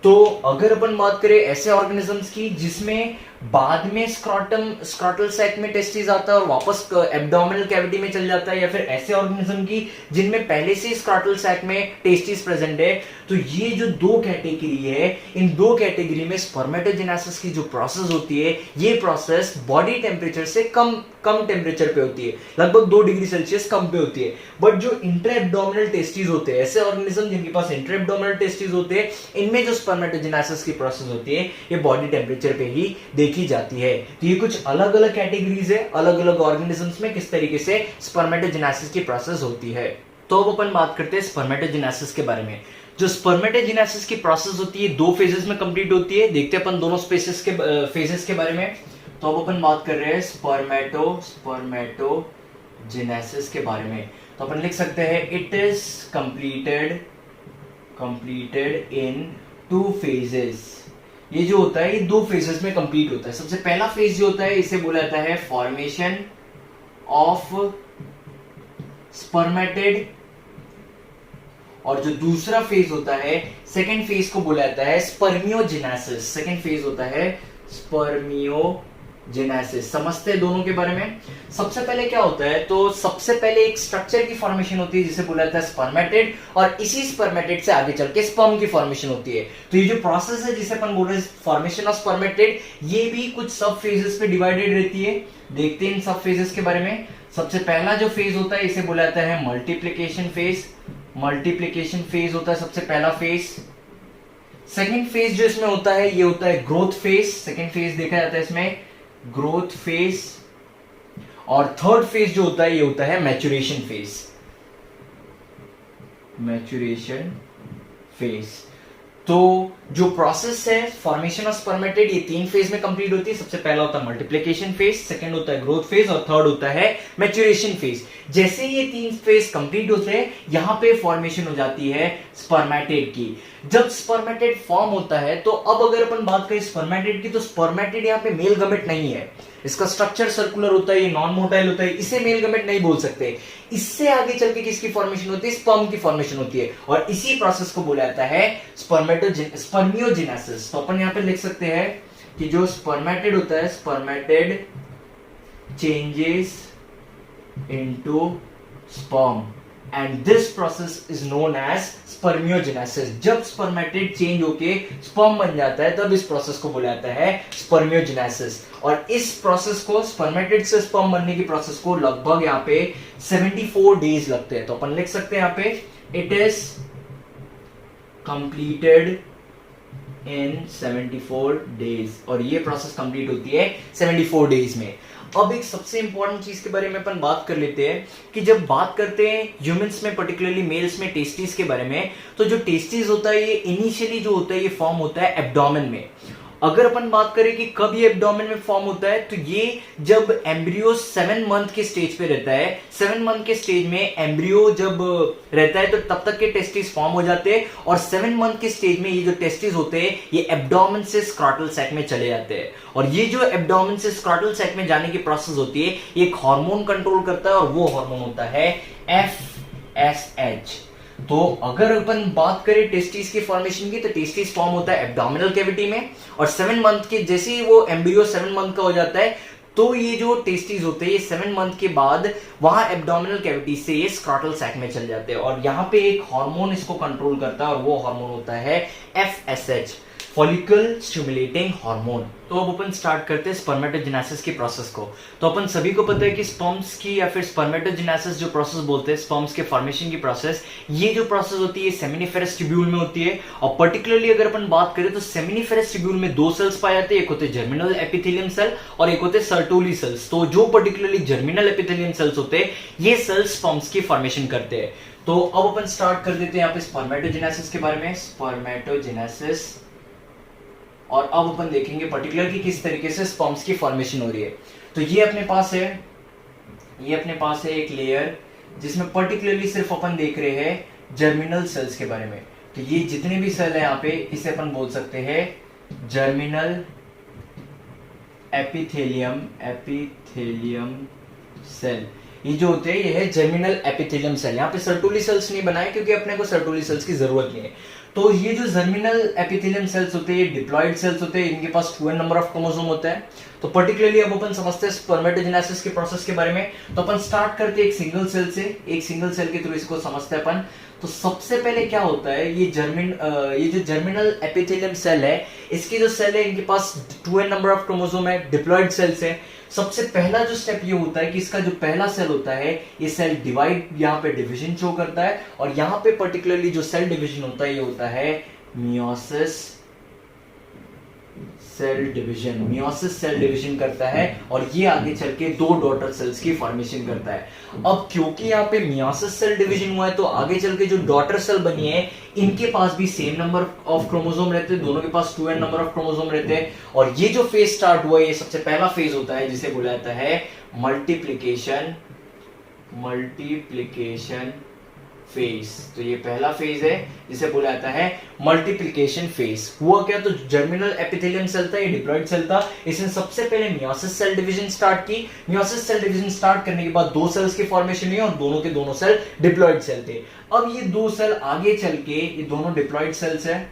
तो अगर अपन बात करें ऐसे ऑर्गेनिजम्स की जिसमें बाद में स्क्रॉटल सैक में टेस्टिस आता है और वापस एब्डोमिनल कैविटी में चल जाता है, या फिर ऐसे ऑर्गेनिज्म की जिनमें पहले से स्क्रॉटल सैक में टेस्टिस प्रेजेंट है, तो ये जो दो कैटेगरी है, इन दो कैटेगरी में स्पर्मेटोजेनेसिस की जो प्रोसेस होती है ये प्रोसेस बॉडी टेम्परेचर से कम टेम्परेचर पे होती है, लगभग 2 डिग्री सेल्सियस कम पे होती है। बट जो इंट्रा एब्डोमिनल टेस्टिस होते हैं, ऐसे ऑर्गेनिज्म जिनके पास इंट्रा एब्डोमिनल टेस्टिस होते हैं, इनमें जो स्पर्मेटोजेनेसिस की प्रोसेस होती है ये बॉडी टेम्परेचर पे ही देखी जाती है। तो ये कुछ अलग अलग कैटेगरीज है, अलग अलग ऑर्गेनिजम्स में किस तरीके से स्पर्मेटोजेनेसिस की प्रोसेस होती है। तो अब अपन बात करते हैं स्पर्मेटोजेनेसिस के बारे में। जो स्पर्मेटोजेनेसिस की प्रोसेस होती है 2 फेजेस में कंप्लीट होती है। देखते हैं अपन दोनों फेजेस के बारे में। तो अब अपन बात कर रहे हैं स्पर्मेटोजेनेसिस के बारे में। तो अपन लिख सकते हैं it is completed in 2 phases. ये जो होता है ये 2 फेजेस में कंप्लीट होता है। सबसे पहला फेज जो होता है इसे बोला जाता है फॉर्मेशन ऑफ स्पर्मेटिड, और जो दूसरा फेज होता है सेकेंड फेज को बोला जाता है स्पर्मियोजेनेसिस। सेकेंड फेज होता है स्पर्मियोजेनेसिस। समझते हैं दोनों के बारे में। सबसे पहले क्या होता है, तो सबसे पहले एक स्ट्रक्चर की फॉर्मेशन होती है जिसे बोला जाता है स्पर्मेटिड, और इसी स्पर्मेटिड से आगे चल के स्पर्म की फॉर्मेशन होती है। तो ये जो प्रोसेस है जिसे अपन बोल रहे हैं फॉर्मेशन ऑफ स्पर्मेटिड, ये भी कुछ सब फेजेस पे डिवाइडेड रहती है। देखते हैं इन सब फेजेस के बारे में। सबसे पहला जो फेज होता है इसे बोला जाता है मल्टीप्लिकेशन फेज। मल्टीप्लिकेशन फेज होता है सबसे पहला फेज। सेकंड फेज जो इसमें होता है ये होता है ग्रोथ फेज। सेकंड फेज देखा जाता है इसमें ग्रोथ फेज। और थर्ड फेज जो होता है ये होता है मैच्योरेशन फेज। Maturation phase. तो जो प्रोसेस है फॉर्मेशन ऑफ स्पर्मेटिड ये 3 फेज में कंप्लीट होती है। सबसे पहला होता है मल्टीप्लिकेशन फेज, सेकंड होता है ग्रोथ फेज, और थर्ड होता है मैच्योरेशन फेज। जैसे ये 3 फेज कंप्लीट होते हैं यहां पे फॉर्मेशन हो जाती है स्पर्मेटिड की। जब स्पर्मेटिड फॉर्म होता है तो अब अगर अपन बात करें स्पर्मेटिड की, तो स्पर्मेटिड यहां पे मेल गमेट नहीं है। इसका स्ट्रक्चर सर्कुलर होता है, ये नॉन मोटाइल होता है, इसे मेल गमेट नहीं बोल सकते। इससे आगे चल के किसकी फॉर्मेशन होती है? स्पर्म की फॉर्मेशन होती है, और इसी प्रोसेस को बोला जाता है स्पर्मियोजेनेसिस। तो अपन यहां पे लिख सकते हैं कि जो स्पर्मेटिड होता है, spermatid changes into sperm and this process is known as spermiogenesis. जब स्पर्मेटिड चेंज होके स्पर्म बन जाता है तब इस प्रोसेस को बोला जाता है स्पर्मियोजेनेसिस। और इस प्रोसेस को, स्पर्मेटिड से स्पर्म बनने की प्रोसेस को लगभग यहाँ पे 74 डेज लगते हैं। तो अपन लिख सकते हैं यहाँ पे it is completed in 74 days, और ये प्रोसेस कंप्लीट होती है 74 डेज में। अब एक सबसे इंपॉर्टेंट चीज के बारे में अपन बात कर लेते हैं कि जब बात करते हैं ह्यूमंस में, पर्टिकुलरली मेल्स में टेस्टिस के बारे में, तो जो टेस्टिस होता है ये इनिशियली जो होता है ये फॉर्म होता है एब्डोमेन में। अगर अपन बात करें कि कब ये एब्डोमेन में फॉर्म होता है, तो ये जब एम्ब्रियो 7 मंथ के स्टेज पे रहता है। 7 मंथ के स्टेज में एम्ब्रियो जब रहता है तो तब तक के टेस्टिस फॉर्म हो जाते हैं, और 7 मंथ के स्टेज में ये जो टेस्टिस होते हैं ये एब्डोमेन से स्क्रॉटल सैक में चले जाते हैं। और ये जो एब्डोमेन से स्क्रॉटल सैक में जाने की प्रोसेस होती है ये एक हार्मोन कंट्रोल करता है, और वो हार्मोन होता है FSH। तो अगर अपन बात करें टेस्टिस की फॉर्मेशन की, तो टेस्टिस फॉर्म होता है एब्डोमिनल कैविटी में, और 7 मंथ के जैसे ही वो एम्ब्रियो 7 मंथ का हो जाता है तो ये जो टेस्टिस होते हैं ये 7 मंथ के बाद वहां एब्डोमिनल कैविटी से ये स्क्रॉटल सैक में चल जाते हैं, और यहाँ पे एक हार्मोन इसको कंट्रोल करता है, और वो हार्मोन होता है FSH, फॉलिकल स्टिमुलेटिंग हार्मोन। तो अब अपन स्टार्ट करते हैं स्पर्मेटोजेनेसिस की प्रोसेस को। तो अपन सभी को पता है कि स्पर्म्स की या फिर स्पर्मेटोजेनेसिस जो प्रोसेस बोलते हैं, स्पर्म्स के फॉर्मेशन की प्रोसेस, ये जो प्रोसेस होती है सेमिनिफेरस ट्यूब्यूल में होती है। और पर्टिकुलरली अगर अपन बात करें तो सेमिनिफेरस ट्यूब्यूल में 2 सेल्स पाए जाते हैं, एक होते हैं जर्मिनल एपिथेलियम सेल और एक होते हैं सर्टोली सेल्स। तो जो पर्टिकुलरली जर्मिनल एपिथेलियम सेल्स होते हैं ये सेल्स स्पर्म्स की फॉर्मेशन करते हैं। तो अब अपन स्टार्ट कर देते हैं यहाँ पे स्पर्मेटोजेनेसिस के बारे में, स्पर्मेटोजेनेसिस। और अब अपन देखेंगे पर्टिकुलर कि किस तरीके से स्पर्म्स की फॉर्मेशन हो रही है। तो ये अपने पास है एक लेयर जिसमें पर्टिकुलरली सिर्फ अपन देख रहे हैं जर्मिनल सेल्स के बारे में। तो ये जितने भी सेल है यहाँ पे इसे अपन बोल सकते हैं जर्मिनल एपिथेलियम सेल। ये जो होते हैं ये है जर्मिनल एपिथेलियम सेल। यहाँ पे सर्टोली सेल्स नहीं बनाए क्योंकि अपने को सर्टोली सेल्स की जरूरत नहीं है। तो ये जो जर्मिनल एपिथेलियम सेल्स होते हैं, डिप्लॉइड सेल्स होते हैं, इनके पास 2n नंबर ऑफ क्रोमोसोम होता है। तो पर्टिकुलरली अब अपन समझते हैं स्पर्मेटोजेनेसिस के प्रोसेस के बारे में। तो अपन स्टार्ट करते हैं एक सिंगल सेल से, एक सिंगल सेल के थ्रू इसको समझते हैं अपन। तो सबसे पहले क्या होता है, ये जो जर्मिनल एपिथेलियम सेल है, इसकी जो सेल है इनके पास 2n नंबर ऑफ क्रोमोसोम है, डिप्लॉइड सेल्स है। सबसे पहला जो स्टेप ये होता है कि इसका जो पहला सेल होता है ये सेल डिवाइड, यहाँ पे डिवीजन शो करता है, और यहाँ पे पर्टिकुलरली जो सेल डिवीजन होता है ये होता है मियोसिस सेल डिवीजन करता है, और ये आगे चल के 2 डॉटर सेल्स की फॉर्मेशन करता है। अब क्योंकि यहाँ पे मियोसिस सेल डिवीजन हुआ है तो आगे चल के जो डॉटर सेल बनी है इनके पास भी सेम नंबर ऑफ क्रोमोसोम रहते हैं, दोनों के पास 2n नंबर ऑफ क्रोमोसोम रहते हैं। और ये जो फेज स्टार्ट हुआ है ये सबसे पहला फेज होता है जिसे बोला जाता है मल्टीप्लिकेशन फेज। तो ये पहला फेज है जिसे बोला जाता है मल्टीप्लिकेशन फेज। हुआ क्या, तो जर्मिनल एपिथेलियम सेल था, ये डिप्लॉइड सेल था, इसने सबसे पहले मियोसिस सेल डिवीजन स्टार्ट की। मियोसिस सेल डिवीजन स्टार्ट करने के बाद 2 सेल्स की फॉर्मेशन हुई और दोनों के दोनों सेल डिप्लॉइड सेल थे। अब ये 2 सेल आगे चल के, ये दोनों डिप्लॉइड सेल्स है,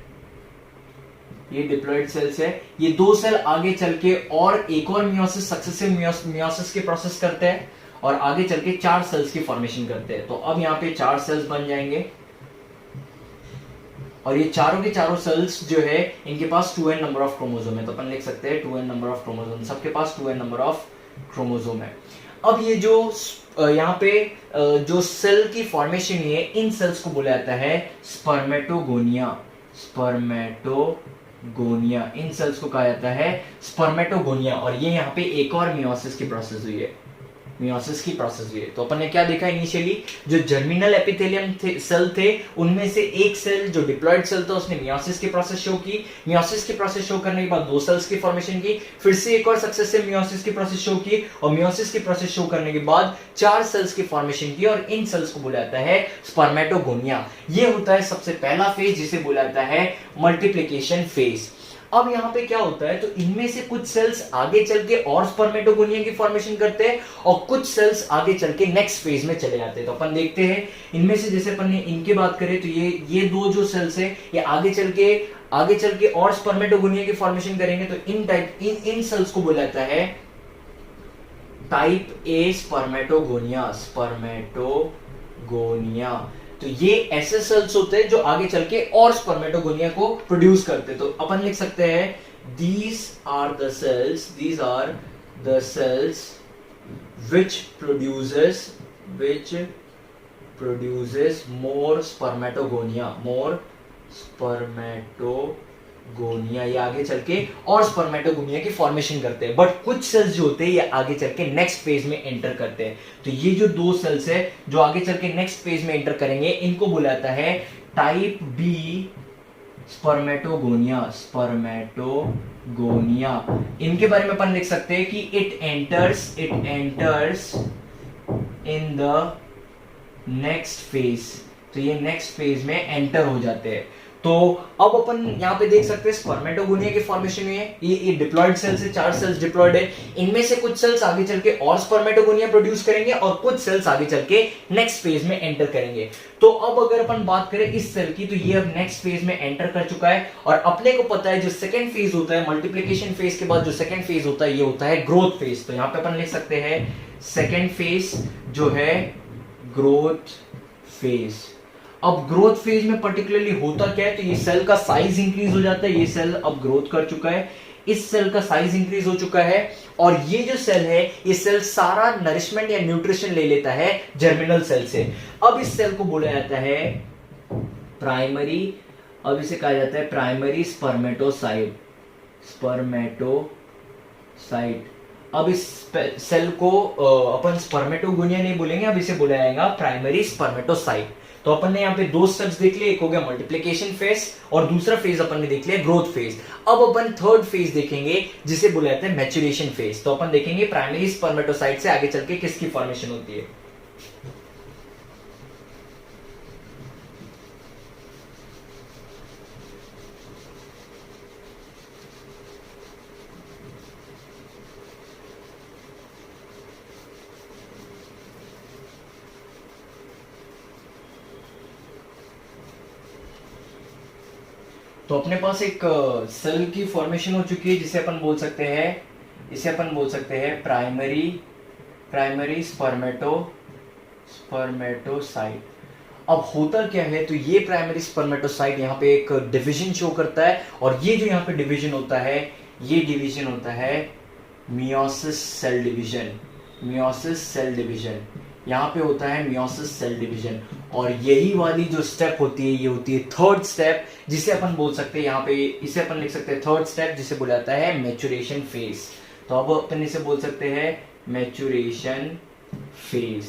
ये 2 सेल आगे चल के और एक और मियोसिस, सक्सेसिव मियोसिस के प्रोसेस करते हैं और आगे चल के 4 सेल्स की फॉर्मेशन करते हैं। तो अब यहाँ पे 4 सेल्स बन जाएंगे, और ये चारों के चारों सेल्स जो है इनके पास 2n नंबर ऑफ क्रोमोसोम है। तो अपन लिख सकते हैं 2n नंबर ऑफ क्रोमोसोम, सबके पास 2n नंबर ऑफ क्रोमोसोम है। अब ये जो यहाँ पे जो सेल की फॉर्मेशन है इन सेल्स को बोला जाता है स्पर्मेटोगोनिया। इन सेल्स को कहा जाता है स्पर्मेटोगोनिया, और ये यहाँ पे एक और मियोसिस की प्रोसेस हुई है। तो अपन ने क्या देखा, इनिशियली जो जर्मिनल एपिथेलियम सेल थे उनमें से एक सेल जो डिप्लॉइड सेल था उसने मियोसिस की प्रोसेस शो की। मियोसिस की प्रोसेस शो करने के बाद 2 सेल्स की फॉर्मेशन की, फिर से एक और सक्सेसिव मियोसिस की प्रोसेस शो की, और मियोसिस की प्रोसेस शो करने के बाद 4 सेल्स की फॉर्मेशन की, और इन सेल्स को बोला जाता है स्पर्मेटोगोनिया। ये होता है सबसे पहला फेज जिसे बोला जाता है मल्टीप्लिकेशन फेज। अब यहाँ पे क्या होता है, तो इनमें से कुछ सेल्स आगे चल के और स्पर्मेटोगोनिया की फॉर्मेशन करते हैं और कुछ सेल्स आगे चल के नेक्स्ट फेज में चले जाते हैं। तो अपन देखते हैं इनमें से, जैसे अपन ने इनकी बात करें तो ये दो जो सेल्स है ये आगे चल के और स्पर्मेटोगोनिया की फॉर्मेशन करेंगे। तो इन सेल्स को बोला जाता है टाइप ए स्पर्मेटोगोनिया। तो ये ऐसे सेल्स होते हैं जो आगे चल के और स्पर्मेटोगोनिया को प्रोड्यूस करते हैं। तो अपन लिख सकते हैं these are the cells which produces more spermatogonia, ये आगे चल के और स्पर्मेटोगोनिया की फॉर्मेशन करते हैं। बट कुछ सेल्स जो होते हैं ये आगे चल के नेक्स्ट फेज में एंटर करते हैं। तो ये जो दो सेल्स है जो आगे चल के नेक्स्ट फेज में एंटर करेंगे, इनको बोला जाता है टाइप बी स्पर्मेटोगोनिया। इनके बारे में अपन लिख सकते हैं कि it enters in the next phase. तो ये नेक्स्ट फेज में एंटर हो जाते हैं। तो अब अपन यहाँ पे देख सकते हैं स्पर्मेटोगोनिया की फॉर्मेशन हुई है। ये डिप्लॉयड सेल्स है, 4 सेल्स डिप्लॉयड है। इनमें से कुछ सेल्स आगे चल के और स्पर्मेटोगोनिया प्रोड्यूस करेंगे और कुछ सेल्स आगे चल के नेक्स्ट फेज में एंटर करेंगे। तो अब अगर अपन बात करें इस सेल की, तो ये अब नेक्स्ट फेज में एंटर कर चुका है और अपने को पता है जो सेकंड फेज होता है मल्टीप्लिकेशन फेज के बाद, जो सेकंड फेज होता है ये होता है ग्रोथ फेज। तो यहाँ पे अपन लिख सकते हैं सेकंड फेज जो है ग्रोथ फेज। अब ग्रोथ फेज में पर्टिकुलरली होता क्या है, तो ये सेल का साइज इंक्रीज हो जाता है। ये सेल अब ग्रोथ कर चुका है, इस सेल का साइज इंक्रीज हो चुका है और ये जो सेल है ये सेल सारा नरिशमेंट या न्यूट्रिशन ले लेता है जर्मिनल सेल से। अब इस सेल को बोला जाता है प्राइमरी, अब इसे कहा जाता है प्राइमरी स्पर्मेटोसाइट। अब इस सेल को अपन स्पर्मेटोगोनिया नहीं बोलेंगे, अब इसे बोला जाएगा प्राइमरी स्पर्मेटोसाइट। तो अपन ने यहाँ पे दो स्टेप्स देख लिए, एक हो गया मल्टीप्लिकेशन फेज और दूसरा फेज अपन ने देख लिया ग्रोथ फेज। अब अपन थर्ड फेज देखेंगे जिसे बोला जाता है मैच्योरेशन फेज। तो अपन देखेंगे प्राइमरी स्पर्मेटोसाइट से आगे चल के किसकी फॉर्मेशन होती है। तो अपने पास एक सेल की फॉर्मेशन हो चुकी है जिसे अपन बोल सकते हैं प्राइमरी स्पर्मेटोसाइट। अब होता क्या है, तो ये प्राइमरी स्पर्मेटोसाइट यहाँ पे एक डिवीजन शो करता है और ये जो यहाँ पे डिवीजन होता है ये डिवीजन होता है मियोसिस सेल डिवीजन। यहाँ पे होता है मियोसिस सेल डिवीजन और यही वाली जो स्टेप होती है ये होती है थर्ड स्टेप, जिसे अपन बोल सकते हैं यहाँ पे, इसे अपन लिख सकते हैं थर्ड स्टेप जिसे बोला जाता है मैच्योरेशन फेज। तो अब अपन इसे बोल सकते हैं मैच्योरेशन फेज।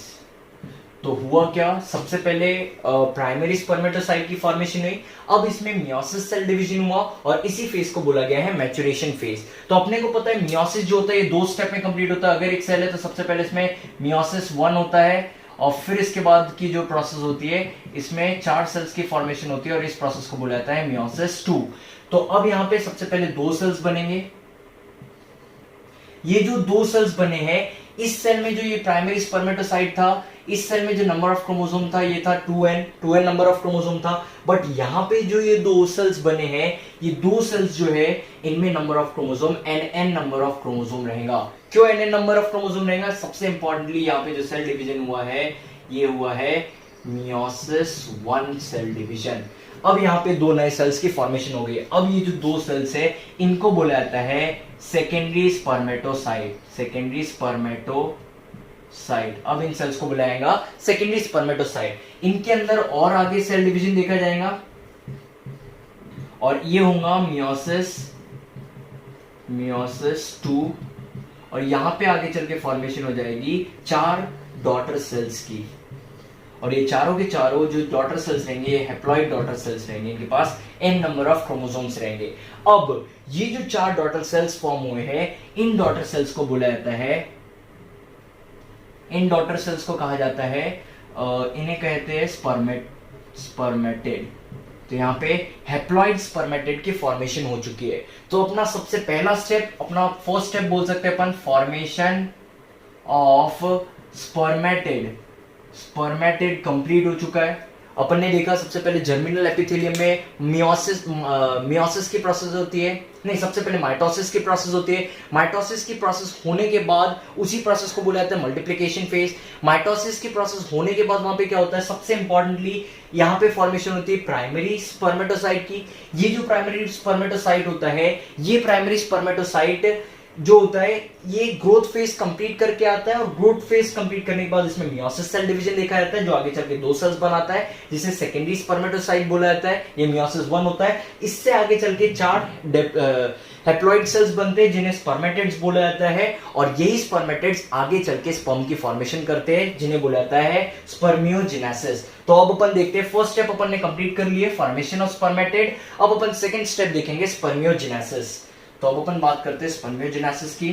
तो हुआ क्या, सबसे पहले प्राइमरी स्पर्मेटोसाइट की फॉर्मेशन हुई, अब इसमें मियोसिस सेल डिवीजन हुआ और इसी फेज को बोला गया है मैच्योरेशन फेज। तो अपने को पता है मियोसिस जो होता है ये 2 स्टेप में कंप्लीट होता है। अगर एक सेल है तो सबसे पहले इसमें मियोसिस 1 होता है और फिर इसके बाद की जो प्रोसेस होती है इसमें 4 सेल्स की फॉर्मेशन होती है और इस प्रोसेस को बोला जाता है मियोसिस 2। तो अब यहाँ पे सबसे पहले 2 सेल्स बनेंगे। ये जो 2 सेल्स बने हैं, इस सेल में जो ये प्राइमरी स्पर्मेटोसाइट था, इस सेल में जो नंबर ऑफ क्रोमोसोम था ये था 2n नंबर ऑफ क्रोमोसोम था। बट यहाँ पे जो ये 2 सेल्स बने हैं, ये 2 सेल्स जो है इनमें number of chromosome nn number of chromosome रहेगा। क्यों nn नंबर ऑफ क्रोमोसोम रहेगा, सबसे इंपॉर्टेंटली यहाँ पे जो सेल डिवीजन हुआ है ये हुआ है मियोसिस 1 सेल डिवीजन। अब यहाँ पे 2 नए सेल्स की फॉर्मेशन हो गई। अब ये जो 2 सेल्स है इनको बोला जाता है सेकेंडरी स्पर्मेटोसाइट। अब इन सेल्स को बुलाएगा सेकेंडरी स्पर्मेटोसाइट। इनके अंदर और आगे सेल डिवीजन देखा जाएगा और ये होगा मियोसिस 2 और यहां पे आगे चल के फॉर्मेशन हो जाएगी 4 डॉटर सेल्स की। और ये चारों के चारों जो डॉटर सेल्स रहेंगे ये हैप्लॉइड डॉटर सेल्स रहेंगे, इनके पास n नंबर ऑफ क्रोमोसोम्स रहेंगे। अब ये जो 4 डॉटर सेल्स फॉर्म हुए हैं, इन डॉटर सेल्स को बोला जाता है, इन डॉटर सेल्स को कहा जाता है इन्हें कहते हैं स्पर्मेटेड। तो तो यहाँ पे हैप्लॉइड स्पर्मेटेड की फॉर्मेशन हो चुकी है। तो अपना सबसे पहला स्टेप, अपना फर्स्ट स्टेप बोल सकते हैं अपन, formation of spermatid. Spermatid complete हो चुका है। अपन ने देखा सबसे पहले जर्मिनल एपिथेलियम में मियोसिस की प्रोसेस होती है, नहीं सबसे पहले माइटोसिस की प्रोसेस होती है। माइटोसिस की प्रोसेस होने के बाद उसी प्रोसेस को बोला जाता है मल्टीप्लिकेशन फेज। माइटोसिस की प्रोसेस होने के बाद वहां पे क्या होता है, सबसे इंपॉर्टेंटली यहाँ पे फॉर्मेशन होती है प्राइमरी स्पर्मेटोसाइट की। ये जो प्राइमरी स्पर्मेटोसाइट होता है, ये प्राइमरी स्पर्मेटोसाइट जो होता है ये ग्रोथ फेज कंप्लीट करके आता है, और ग्रोथ फेज कंप्लीट करने के बाद इसमें मियोसिस सेल डिवीजन देखा जाता है, जो आगे चल के 2 सेल्स बनाता है, जिसे सेकेंडरी स्पर्मेटोसाइट बोला जाता है। ये मियोसिस 1 होता है। इससे आगे चल के 4 हैप्लॉइड सेल्स बनते हैं, जिन्हें स्पर्मेटेड्स बोला जाता है, और यही स्पर्मेटेड्स आगे चल के स्पर्म की फॉर्मेशन करते हैं, जिन्हें बोला जाता है स्पर्मियोजेनेसिस। तो अब अपन देखते हैं, फर्स्ट स्टेप अपन ने कंप्लीट कर लिए, फॉर्मेशन ऑफ स्पर्मेटेड। अब अपन सेकंड स्टेप देखेंगे, स्पर्मियोजेनेसिस। तो अब अपन बात करते हैं स्पर्मियोजेनेसिस की।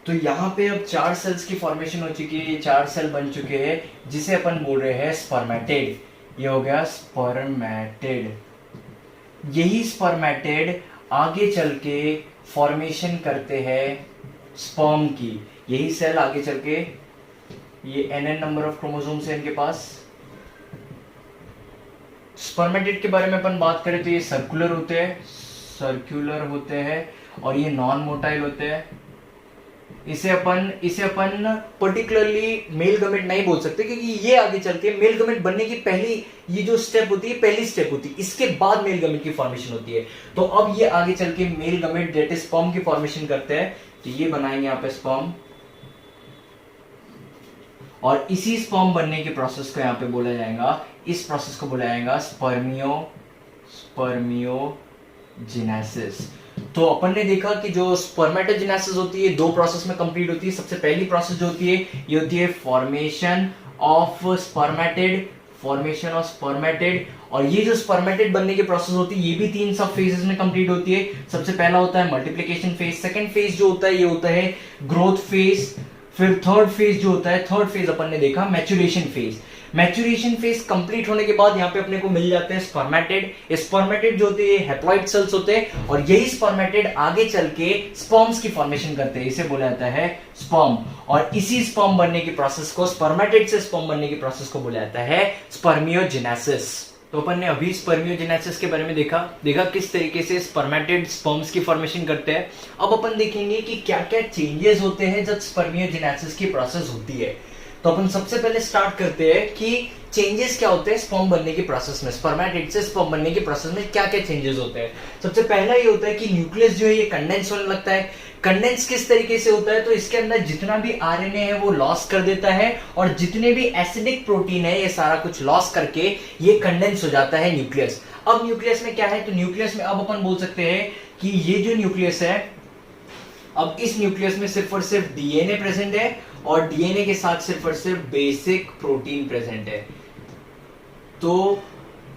तो यहां पे अब 4 सेल्स की फॉर्मेशन हो चुकी है, ये 4 सेल बन चुके हैं, जिसे अपन बोल रहे हैं स्पर्मेटेड। ये हो गया स्पर्मेटेड। यही स्पर्मेटेड आगे चल के फॉर्मेशन करते हैं स्पर्म की। यही सेल आगे चल के, ये nn नंबर ऑफ क्रोमोसोम्स है इनके पास। स्पर्मेटेड के बारे में अपन बात करें तो ये सर्कुलर होते हैं, और ये नॉन मोटाइल होते हैं। इसे अपन पर्टिकुलरली मेल गमेट नहीं बोल सकते, क्योंकि ये आगे चल के मेल गमेट बनने की पहली ये जो स्टेप होती है, पहली स्टेप होती है, इसके बाद मेल गमेट की फॉर्मेशन होती है। तो अब ये आगे चल के male gamete that is sperm की फॉर्मेशन करते हैं। तो ये बनाएंगे यहाँ पे स्पर्म, और इसी स्पर्म बनने के प्रोसेस को यहाँ पे बोला जाएगा, इस प्रोसेस को बोला जाएगा स्पर्मियोजेनेसिस। तो अपन ने देखा कि जो स्पर्मेटोजेनेसिस होती है 2 प्रोसेस में कंप्लीट होती है। सबसे पहली प्रोसेस जो होती है ये होती है फॉर्मेशन ऑफ स्पर्मेटेड, और ये जो स्पर्मेटेड बनने की प्रोसेस होती है ये भी 3 सब फेजेस में कंप्लीट होती है। सबसे पहला होता है मल्टीप्लिकेशन फेज, सेकंड फेज जो होता है ये होता है ग्रोथ फेज, फिर थर्ड फेज जो होता है, थर्ड फेज अपन ने देखा maturation phase. Maturation phase complete होने के बाद यहाँ पे अपने को मिल जाते हैं स्पर्मेटेड। स्पर्मेटेड जो होते हैं हैप्लॉइड सेल्स होते हैं, और यही स्पर्मेटेड आगे चल के स्पर्म्स की फॉर्मेशन करते हैं, इसे बोला जाता है स्पर्म। और इसी स्पर्म बनने की प्रोसेस को, स्पर्मेटेड से स्पर्म बनने की प्रोसेस को बोला जाता है स्पर्मियोजेनेसिस। तो अपन ने अभी स्पर्मियोजेनेसिस के बारे में देखा किस तरीके से स्पर्मेटेड स्पर्म्स की फॉर्मेशन करते हैं। अब अपन देखेंगे कि क्या क्या चेंजेस होते हैं जब स्पर्मियोजेनेसिस की प्रोसेस होती है। तो अपन सबसे पहले स्टार्ट करते हैं कि चेंजेस क्या होते हैं स्पर्म बनने की प्रोसेस में, स्पर्मेटेड से स्पर्म बनने की प्रोसेस में क्या क्या चेंजेस होते हैं। सबसे पहला ये होता है कि न्यूक्लियस जो है ये कंडेंस होने लगता है। कंडेंस किस तरीके से होता है, तो इसके अंदर जितना भी आरएनए है वो लॉस कर देता है, और जितने भी एसिडिक प्रोटीन है ये सारा कुछ लॉस करके ये कंडेंस हो जाता है न्यूक्लियस। अब न्यूक्लियस में क्या है, तो न्यूक्लियस में अब अपन बोल सकते हैं कि ये जो न्यूक्लियस है, अब इस न्यूक्लियस में सिर्फ और सिर्फ डीएनए प्रेजेंट है, और डीएनए के साथ सिर्फ और सिर्फ बेसिक प्रोटीन प्रेजेंट है। तो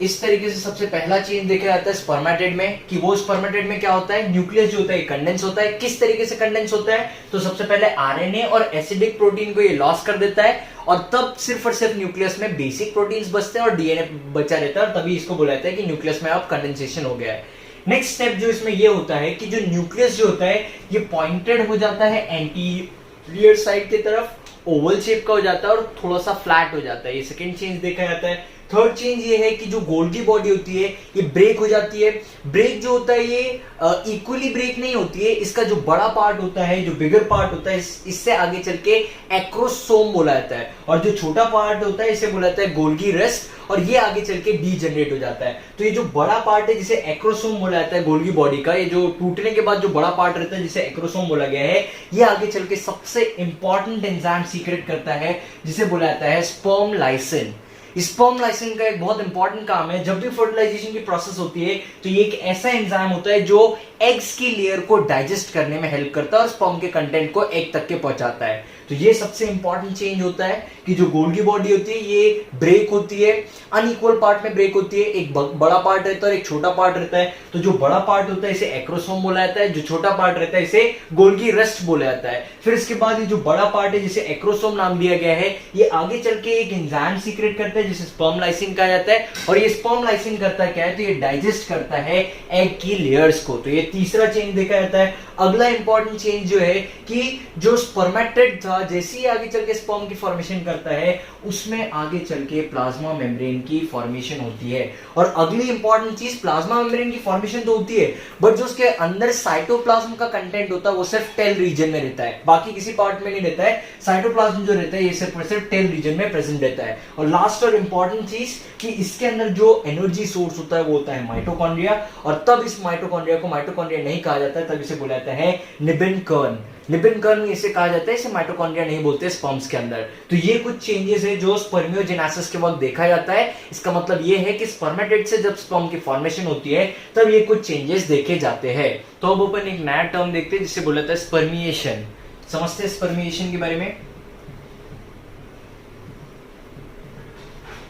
इस तरीके से सबसे पहला चेंज देखा जाता है स्पर्मेटेड में, कि वो स्पर्मेटेड में क्या होता है, न्यूक्लियस जो होता है कंडेंस होता है। किस तरीके से कंडेंस होता है, तो सबसे पहले आरएनए और एसिडिक प्रोटीन को ये लॉस कर देता है, और तब सिर्फ और सिर्फ न्यूक्लियस में बेसिक प्रोटीन्स बचते हैं और डीएनए बचा रहता है, और तभी इसको बोला जाता है कि न्यूक्लियस में अब कंडेंसेशन हो गया है। नेक्स्ट स्टेप जो इसमें ये होता है कि जो न्यूक्लियस जो होता है ये पॉइंटेड हो जाता है एंटीरियर साइड की तरफ, ओवल शेप का हो जाता है और थोड़ा सा फ्लैट हो जाता है। ये सेकंड चेंज देखा जाता है। थर्ड चेंज ये है कि जो गोल्गी बॉडी होती है ये ब्रेक हो जाती है। ब्रेक जो होता है ये इक्वली ब्रेक नहीं होती है, इसका जो बड़ा पार्ट होता है, जो बिगर पार्ट होता है, इससे आगे चल के एक्रोसोम बोला जाता है, और जो छोटा पार्ट होता है इसे बोला जाता है गोल्गी रेस्ट, और ये आगे चल के डीजनरेट हो जाता है। तो ये जो बड़ा पार्ट है जिसे एक्रोसोम बोला जाता है गोल्गी बॉडी का, ये जो टूटने के बाद जो बड़ा पार्ट रहता है जिसे एक्रोसोम बोला गया है, ये आगे चल के सबसे इंपॉर्टेंट एंजाइम सीक्रेट करता है जिसे बोला जाता है स्पर्म लाइसिन। स्पर्म लाइसिन का एक बहुत इंपॉर्टेंट काम है, जब भी फर्टिलाइजेशन की प्रोसेस होती है तो ये एक ऐसा एंजाइम होता है जो एग्स की लेयर को डाइजेस्ट करने में हेल्प करता है और स्पर्म के कंटेंट को एग तक के पहुंचाता है। तो ये सबसे इंपॉर्टेंट चेंज होता है कि जो गोल्गी बॉडी होती है ये ब्रेक होती है, अनइक्वल पार्ट में ब्रेक होती है, एक बड़ा पार्ट रहता है और एक छोटा पार्ट रहता है। तो जो बड़ा पार्ट होता है इसे एक्रोसोम बोला जाता है, जो छोटा पार्ट रहता है इसे गोल्गी रस्ट बोला जाता है। फिर इसके बाद ये जो बड़ा पार्ट है जिसे एक्रोसोम नाम दिया गया है, ये आगे चल के एक एंजाइम सीक्रेट करता है जिसे स्पर्म लाइसिन कहा जाता है, और ये स्पर्म लाइसिन करता क्या है, तो ये डाइजेस्ट करता है एग की लेयर्स को। तो ये तीसरा चेंज देखा जाता है। अगला इंपॉर्टेंट चेंज जो है कि जो स्पर्मेटेड था जैसे ही आगे चल के स्पर्म की फॉर्मेशन करता है उसमें आगे चल के प्लाज्मा मेम्ब्रेन की फॉर्मेशन होती है। और अगली इंपॉर्टेंट चीज, प्लाज्मा मेम्ब्रेन की फॉर्मेशन तो होती है बट जो उसके अंदर साइटोप्लाज्म का कंटेंट होता है वो सिर्फ टेल रीजन में रहता है, बाकी किसी पार्ट में नहीं रहता है। साइटोप्लाज्म जो रहता है ये सिर्फ टेल रीजन में प्रेजेंट रहता है। और लास्ट और इंपॉर्टेंट चीज कि इसके अंदर जो एनर्जी सोर्स होता है वो होता है माइटोकॉन्ड्रिया, और तब इस माइटोकॉन्ड्रिया को माइटोकॉन्ड्रिया नहीं कहा जाता है, तब इसे बोला जाता है निबिन कर्न। निबिन कर्न इसे कहा जाता है, इसे माइटोकॉन्ड्रिया नहीं बोलते स्पर्म्स के अंदर। तो ये कुछ चेंजेस है जो स्पर्मियोजेनेसिस के वक्त देखा जाता है। इसका मतलब ये है कि स्पर्मेटेड से जब स्पर्म की फॉर्मेशन होती है तब ये कुछ चेंजेस देखे जाते हैं। तो अब अपन एक नया टर्म देखते हैं जिसे बोला जाता है स्पर्मिएशन। समझते हैं स्पर्मिएशन के बारे में।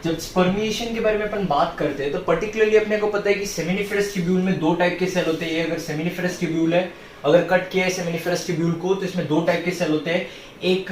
जब स्पर्मिएशन के बारे में अपन बात करते हैं तो पर्टिकुलरली अपने को पता है कि सेमिनिफेरस ट्यूब्यूल में दो टाइप के सेल होते हैं। अगर सेमिनिफेरस ट्यूब्यूल है, अगर कट किया है सेमिनिफेरस ट्यूब्यूल को, तो इसमें दो टाइप के सेल होते हैं। एक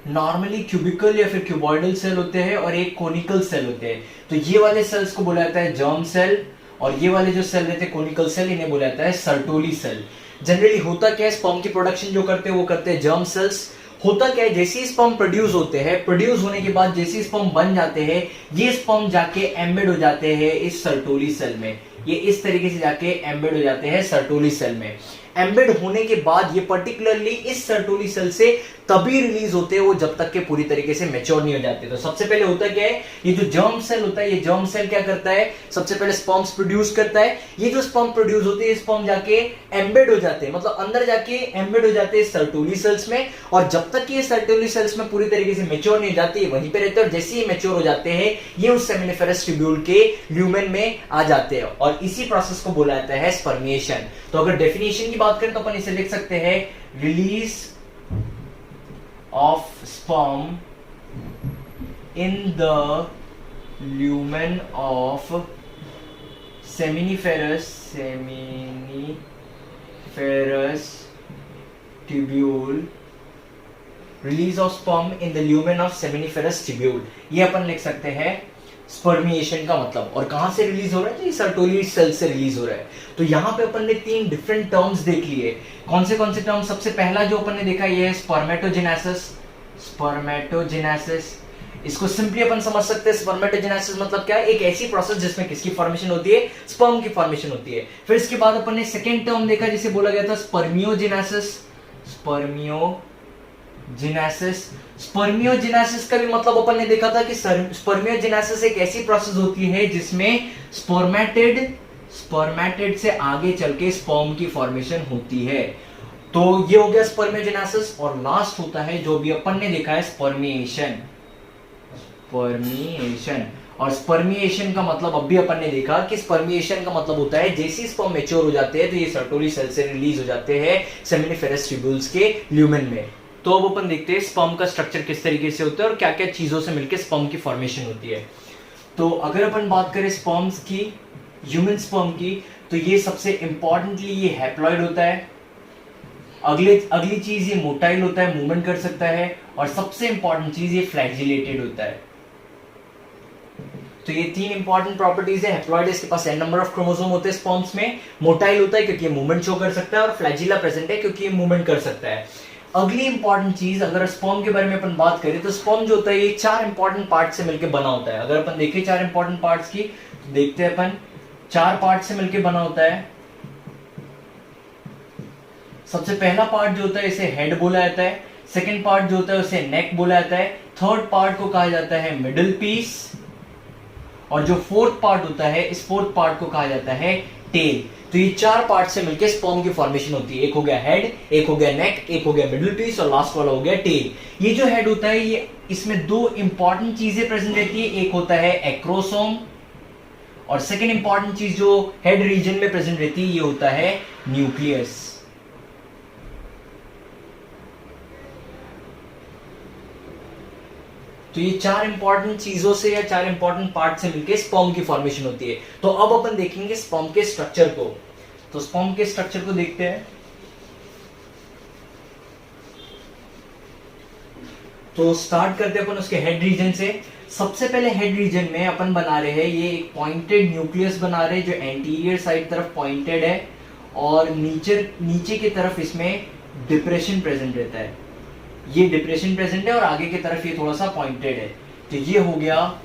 नॉर्मली क्यूबिकल या फिर क्यूबॉइडल सेल होते हैं और एक कोनिकल सेल होते हैं। तो ये वाले सेल्स को बोला जाता है जर्म सेल, और ये वाले जो सेल रहते हैं कोनिकल सेल, इन्हें बोला जाता है सर्टोली सेल। जनरली होता क्या है, स्पर्म की प्रोडक्शन जो करते हैं वो करते हैं जर्म सेल्स। होता क्या है, जैसे ही स्पर्म प्रोड्यूस होते हैं, प्रोड्यूस होने के बाद जैसे ही स्पर्म बन जाते हैं, ये स्पर्म जाके एम्बेड हो जाते हैं इस सर्टोली सेल में। ये इस तरीके से जाके एम्बेड हो जाते हैं सर्टोली सेल में। एम्बेड होने के बाद ये पर्टिकुलरली इस सर्टोली सेल से तभी रिलीज होते हैं वो जब तक के पूरी तरीके से मैच्योर नहीं हो जाते। तो सबसे पहले होता क्या है, ये जो जर्म सेल होता है, ये जर्म सेल क्या करता है, सबसे पहले स्पर्म्स प्रोड्यूस करता है। ये जो स्पर्म प्रोड्यूस होते हैं, स्पर्म जाके एम्बेड हो जाते हैं, मतलब अंदर जाके एम्बेड हो जाते हैं सर्टोली सेल्स में। और जब तक ये सर्टोली सेल्स में पूरी तरीके से मैच्योर नहीं हो जाती, वहीं पे रहते हैं। और जैसे ही मैच्योर हो जाते हैं ये उस सेमिनिफेरस ट्यूब्यूल के ल्यूमेन में आ जाते हैं, और इसी प्रोसेस को बोला जाता है स्पर्मिएशन। तो अगर डेफिनेशन की बात करें तो अपन इसे लिख सकते हैं, release of sperm in the lumen of seminiferous tubule, release of sperm in the lumen of seminiferous tubule। ये अपन लिख सकते हैं स्पर्मिएशन का मतलब। और कहां से रिलीज हो रहा है, तो ये सर्टोली सेल से रिलीज हो रहा है। तो यहां पे अपन ने तीन डिफरेंट टर्म्स देख लिए। कौन से टर्म्स, सबसे पहला जो अपन ने देखा ये है स्पर्मेटोजेनेसिस। स्पर्मेटोजेनेसिस, इसको सिंपली अपन समझ सकते हैं, स्पर्मेटोजेनेसिस मतलब क्या है, एक ऐसी प्रोसेस जिसमें किसकी फॉर्मेशन होती है, स्पर्म की फॉर्मेशन होती है। फिर इसके बाद अपन ने सेकेंड टर्म देखा जिसे बोला गया था स्पर्मियोजेनेसिस। स्पर्मियोजेनेसिस का भी मतलब अपन ने देखा था कि स्पर्मियोजेनेसिस एक ऐसी प्रोसेस होती है जिसमें स्पर्मेटेड से आगे चल के स्पर्म की फॉर्मेशन होती है। तो ये हो गया स्पर्मियोजेनेसिस। और लास्ट होता है जो भी अपन ने देखा है स्पर्मिएशन। और स्पर्मिएशन का मतलब अब भी अपन ने देखा कि स्पर्मिएशन का मतलब होता है जैसे ही स्पर्म मैच्योर हो जाते हैं तो ये सर्टोली सेल से रिलीज हो जाते हैं सेमिनिफेरस ट्यूब्यूल्स के ल्यूमेन में। तो अब अपन देखते हैं स्पर्म का स्ट्रक्चर किस तरीके से होता है और क्या क्या चीजों से मिलकर स्पर्म की फॉर्मेशन होती है। तो अगर अपन बात करें स्पर्म्स की, ह्यूमन स्पर्म की, तो ये सबसे इंपॉर्टेंटली ये हैप्लॉइड होता है। अगली चीज ये मोटाइल होता है, मूवमेंट कर सकता है। और सबसे इंपॉर्टेंट चीज ये फ्लैजिलेटेड होता है। तो ये तीन इंपॉर्टेंट प्रॉपर्टीज है। हैप्लॉइड, इसके पास n नंबर ऑफ क्रोमोसोम होते हैं स्पर्म्स में। मोटाइल होता है क्योंकि ये मूवमेंट शो कर सकता है, और फ्लैजिला प्रेजेंट है क्योंकि ये मूवमेंट कर सकता है। अगली इंपॉर्टेंट चीज, अगर स्पर्म के बारे में अपन बात करें तो स्पर्म जो होता है ये चार इंपॉर्टेंट पार्ट से मिलकर बना होता है। अगर अपन देखें चार इंपॉर्टेंट पार्ट्स की, तो देखते हैं अपन चार पार्ट से मिलकर बना होता है। सबसे पहला पार्ट जो होता है इसे हेड बोला जाता है। सेकंड पार्ट जो होता है उसे नेक बोला जाता है। थर्ड पार्ट को कहा जाता है मिडिल पीस। और जो फोर्थ पार्ट होता है, इस फोर्थ पार्ट को कहा जाता है टेल। तो ये चार पार्ट से मिलकर स्पर्म की फॉर्मेशन होती है। एक हो गया हेड, एक हो गया नेक, एक हो गया मिडिल पीस, और लास्ट वाला हो गया टेल। ये जो हेड होता है ये, इसमें दो इंपॉर्टेंट चीजें प्रेजेंट रहती है। एक होता है एक्रोसोम, और सेकेंड इंपॉर्टेंट चीज जो हेड रीजन में प्रेजेंट रहती है ये होता है न्यूक्लियस। तो ये चार इंपॉर्टेंट चीजों से या चार इंपॉर्टेंट पार्ट से मिलकर स्पर्म की फॉर्मेशन होती है। तो अब अपन देखेंगे स्पर्म के स्ट्रक्चर को। तो स्पर्म के स्ट्रक्चर को देखते हैं। तो स्टार्ट करते हैं अपन उसके हेड रीजन से। सबसे पहले हेड रीजन में अपन बना रहे हैं ये एक पॉइंटेड न्यूक्लियस बना रहे हैं जो एंटीरियर साइड तरफ पॉइंटेड है और नीचे की तरफ इसमें डिप्रेशन प्रेजेंट रहता है। ये डिप्रेशन प्रेजेंट है और आगे की तरफ ये थोड़ा सा पॉइंटेड है। तो ये हो गया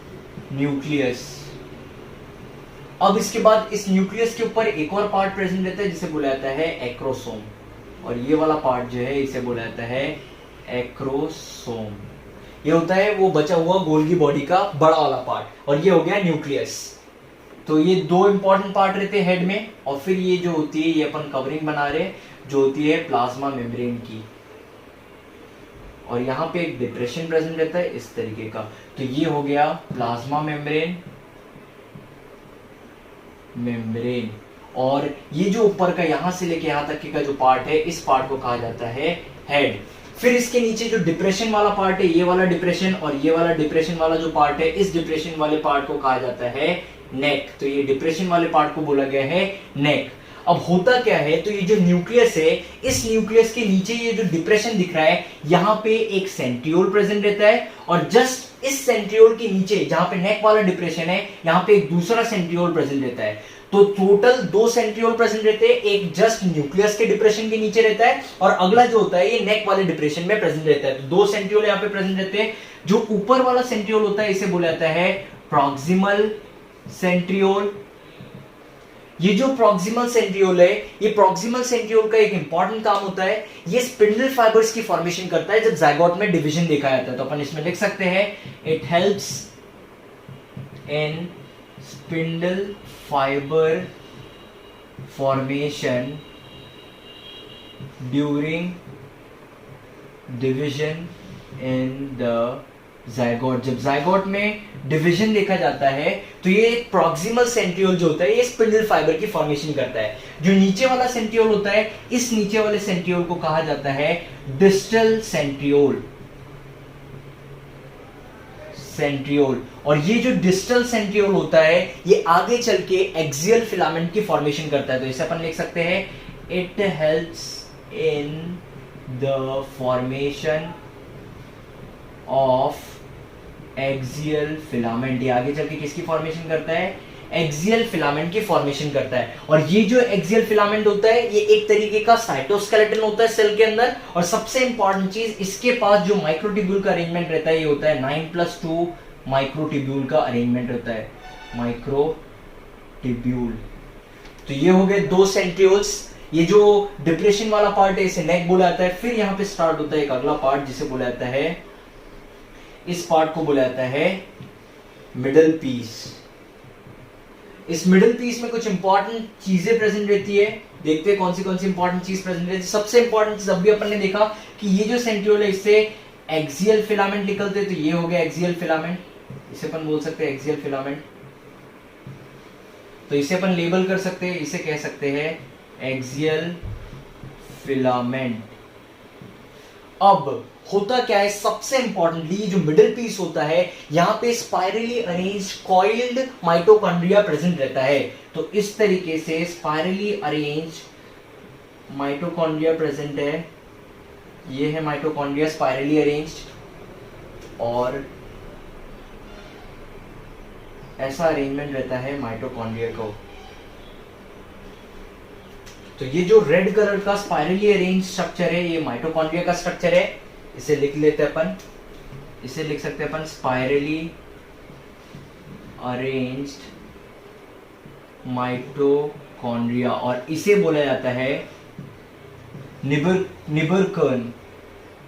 न्यूक्लियस। अब इसके बाद इस न्यूक्लियस के ऊपर एक और पार्ट प्रेजेंट रहता है जिसे बोला जाता है एक्रोसोम, और ये वाला पार्ट जो है इसे बोला जाता है एक्रोसोम। ये होता है वो बचा हुआ गोल्गी बॉडी का बड़ा वाला पार्ट, और ये हो गया न्यूक्लियस। तो ये दो इंपॉर्टेंट पार्ट रहते हैं हेड में। और फिर ये जो होती है ये अपन कवरिंग बना रहे जो होती है प्लाज्मा मेम्ब्रेन की, और यहाँ पे एक डिप्रेशन प्रेजेंट रहता है इस तरीके का। तो ये हो गया प्लाज्मा मेम्ब्रेन। और ये जो ऊपर का यहां से लेके यहां तक का जो पार्ट है इस पार्ट को कहा जाता है हेड। फिर इसके नीचे जो डिप्रेशन वाला पार्ट है ये वाला डिप्रेशन और ये वाला डिप्रेशन वाला जो पार्ट है इस डिप्रेशन वाले पार्ट को कहा जाता है नेक। तो ये डिप्रेशन वाले पार्ट को बोला गया है नेक। अब होता क्या है, तो ये जो न्यूक्लियस है इस न्यूक्लियस के नीचे ये जो डिप्रेशन दिख रहा है यहाँ पे एक सेंट्रियोल प्रेजेंट रहता है, और जस्ट इस सेंट्रियोल के नीचे जहां पे नेक वाला डिप्रेशन है यहाँ पे एक दूसरा सेंट्रियोल प्रेजेंट रहता है। तो टोटल दो सेंट्रियोल प्रेजेंट रहते हैं, एक जस्ट न्यूक्लियस के डिप्रेशन के नीचे रहता है और अगला जो होता है ये नेक वाले डिप्रेशन में प्रेजेंट रहता है। तो दो सेंट्रियोल यहाँ पे प्रेजेंट रहते हैं। जो ऊपर वाला सेंट्रियोल होता है इसे बोला जाता है प्रॉक्सिमल सेंट्रियोल। ये जो प्रॉक्सिमल सेंट्रियोल है ये प्रॉक्सिमल सेंट्रियोल का एक इंपॉर्टेंट काम होता है, ये स्पिंडल फाइबर्स की फॉर्मेशन करता है जब जायगोट में डिवीजन देखा जाता है। तो अपन इसमें लिख सकते हैं it helps in spindle fibre formation during division in the zygote. जब जायगोट में डिवीजन देखा जाता है तो ये प्रॉक्सिमल सेंट्रियोल जो होता है ये स्पिंडल फाइबर की फॉर्मेशन करता है। जो नीचे वाला सेंट्रियोल होता है इस नीचे वाले सेंट्रियोल को कहा जाता है डिस्टल सेंट्रियोल। और ये जो डिस्टल सेंट्रियोल होता है ये आगे चल के एक्सियल फिलामेंट की फॉर्मेशन करता है। तो इसे अपन लिख सकते हैं it helps in the formation of axial filament. ये आगे चल के किसकी फॉर्मेशन करता है, एक्सियल फिलामेंट की फॉर्मेशन करता है। और ये जो एक्सियल फिलामेंट होता है ये एक तरीके का साइटोस्केलेटन होता है सेल के अंदर। और सबसे इंपॉर्टेंट चीज इसके पास जो माइक्रोट्यूब्यूल का अरेंजमेंट रहता है ये होता है 9+2 माइक्रोट्यूब्यूल का अरेंजमेंट होता है, माइक्रोट्यूब्यूल। तो ये हो गए दो सेंट्रियोल्स। ये जो डिप्रेशन वाला पार्ट है इसे नेक बोला जाता है। फिर यहां पे स्टार्ट होता है एक अगला पार्ट जिसे बोला जाता है, इस पार्ट को बोला जाता है मिडल पीस। इस मिडल पीस में कुछ इंपॉर्टेंट चीजें प्रेजेंट रहती है। देखते हैं कौन सी इंपॉर्टेंट चीज प्रेजेंट रहती है। सबसे इंपॉर्टेंट चीज अभी अपन ने देखा कि ये जो सेंट्रियोल है इससे एक्सियल फिलामेंट निकलते हैं। तो ये हो गया एक्सियल फिलामेंट, इसे अपन बोल सकते हैं एक्सियल फिलामेंट। तो इसे अपन लेबल कर सकते हैं, इसे कह सकते हैं एक्सियल फिलामेंट। अब होता क्या है, सबसे इंपॉर्टेंटली जो मिडिल पीस होता है यहां पे spirally arrange coiled mitochondria present रहता है। तो इस तरीके से स्पाइरली अरेंज माइटोकॉन्ड्रिया प्रेजेंट है। ये है माइटोकॉन्ड्रिया स्पाइरली अरेंज्ड, और ऐसा अरेंजमेंट रहता है माइटोकॉन्ड्रिया को। तो ये जो रेड कलर का स्पाइरली अरेंज स्ट्रक्चर है ये माइटोकॉन्ड्रिया का स्ट्रक्चर है। इसे लिख लेते हैं अपन, इसे लिख सकते हैं अपन स्पाइरली अरेंज्ड माइटोकॉन्ड्रिया, और इसे बोला जाता है निबरकर्न।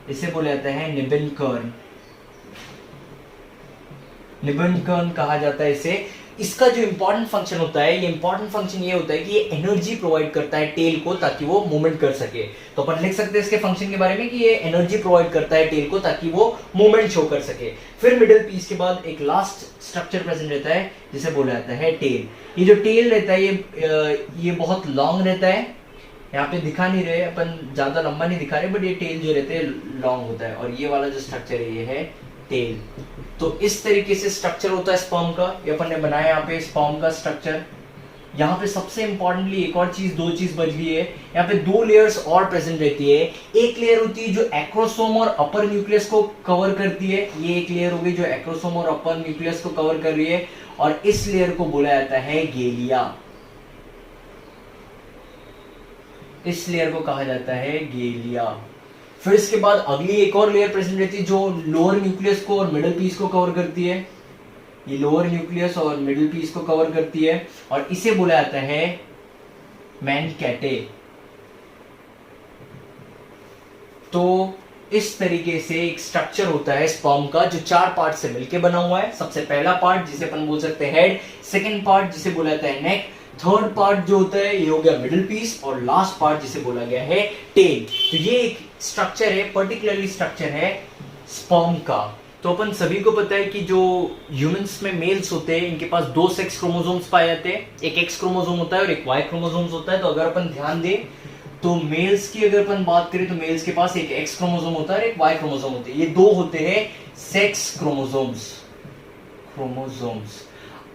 इसे बोला जाता है निबनकर्न, निबनकर्न कहा जाता है इसे। इसका जो इंपॉर्टेंट फंक्शन होता है, ये इंपॉर्टेंट फंक्शन ये होता है कि ये एनर्जी प्रोवाइड करता है टेल को ताकि वो मूवमेंट कर सके। तो अपन लिख सकते हैं इसके फंक्शन के बारे में कि ये एनर्जी प्रोवाइड करता है टेल को ताकि वो मूवमेंट शो कर सके। फिर मिडिल पीस के बाद एक लास्ट स्ट्रक्चर प्रेजेंट रहता है जिसे बोला जाता है टेल। ये जो टेल रहता है ये बहुत लॉन्ग रहता है। यहाँ पे दिखा नहीं रहे अपन, ज्यादा लंबा नहीं दिखा रहे, बट ये टेल जो रहते हैं लॉन्ग होता है। और ये वाला जो स्ट्रक्चर है ये है टेल। तो इस तरीके से स्ट्रक्चर होता है स्पर्म का, ये अपन ने बनाया यहाँ पे स्पर्म का स्ट्रक्चर। यहाँ पे सबसे इंपॉर्टेंटली एक और चीज, दो चीज बच गई है, यहाँ पे दो लेयर्स और प्रेजेंट रहती है। एक लेयर होती है जो एक्रोसोम और अपर न्यूक्लियस को कवर करती है, ये एक लेयर होगी जो एक्रोसोम और अपर न्यूक्लियस को कवर कर रही है, और इस लेयर को बोला जाता है गेलिया। इस लेयर को कहा जाता है गेलिया। फिर इसके बाद अगली एक और लेयर प्रेजेंट रहती है जो लोअर न्यूक्लियस को और मिडल पीस को कवर करती है, ये लोअर न्यूक्लियस और मिडिल पीस को कवर करती है, और इसे बोला जाता है मैनकैटे। तो इस तरीके से एक स्ट्रक्चर होता है स्पर्म का जो चार पार्ट से मिलकर बना हुआ है। सबसे पहला पार्ट जिसे अपन बोल सकते हैं हेड, सेकंड पार्ट जिसे बोला जाता है नेक, थर्ड पार्ट जो होता है ये हो गया मिडिल पीस, और लास्ट पार्ट जिसे बोला गया है टेल। तो ये एक स्ट्रक्चर है, पर्टिकुलरली स्ट्रक्चर है स्पर्म का। तो अपन सभी को पता है कि जो ह्यूमंस में मेल्स होते हैं इनके पास दो सेक्स क्रोमोसोम्स पाए जाते हैं, एक एक्स क्रोमोसोम होता है और एक वाई क्रोमोसोम्स होता है। तो अगर अपन ध्यान दें तो मेल्स की अगर अपन बात करें तो मेल्स के पास एक एक्स क्रोमोसोम होता है और एक वाई क्रोमोसोम होते हैं, ये दो होते हैं सेक्स क्रोमोसोम्स।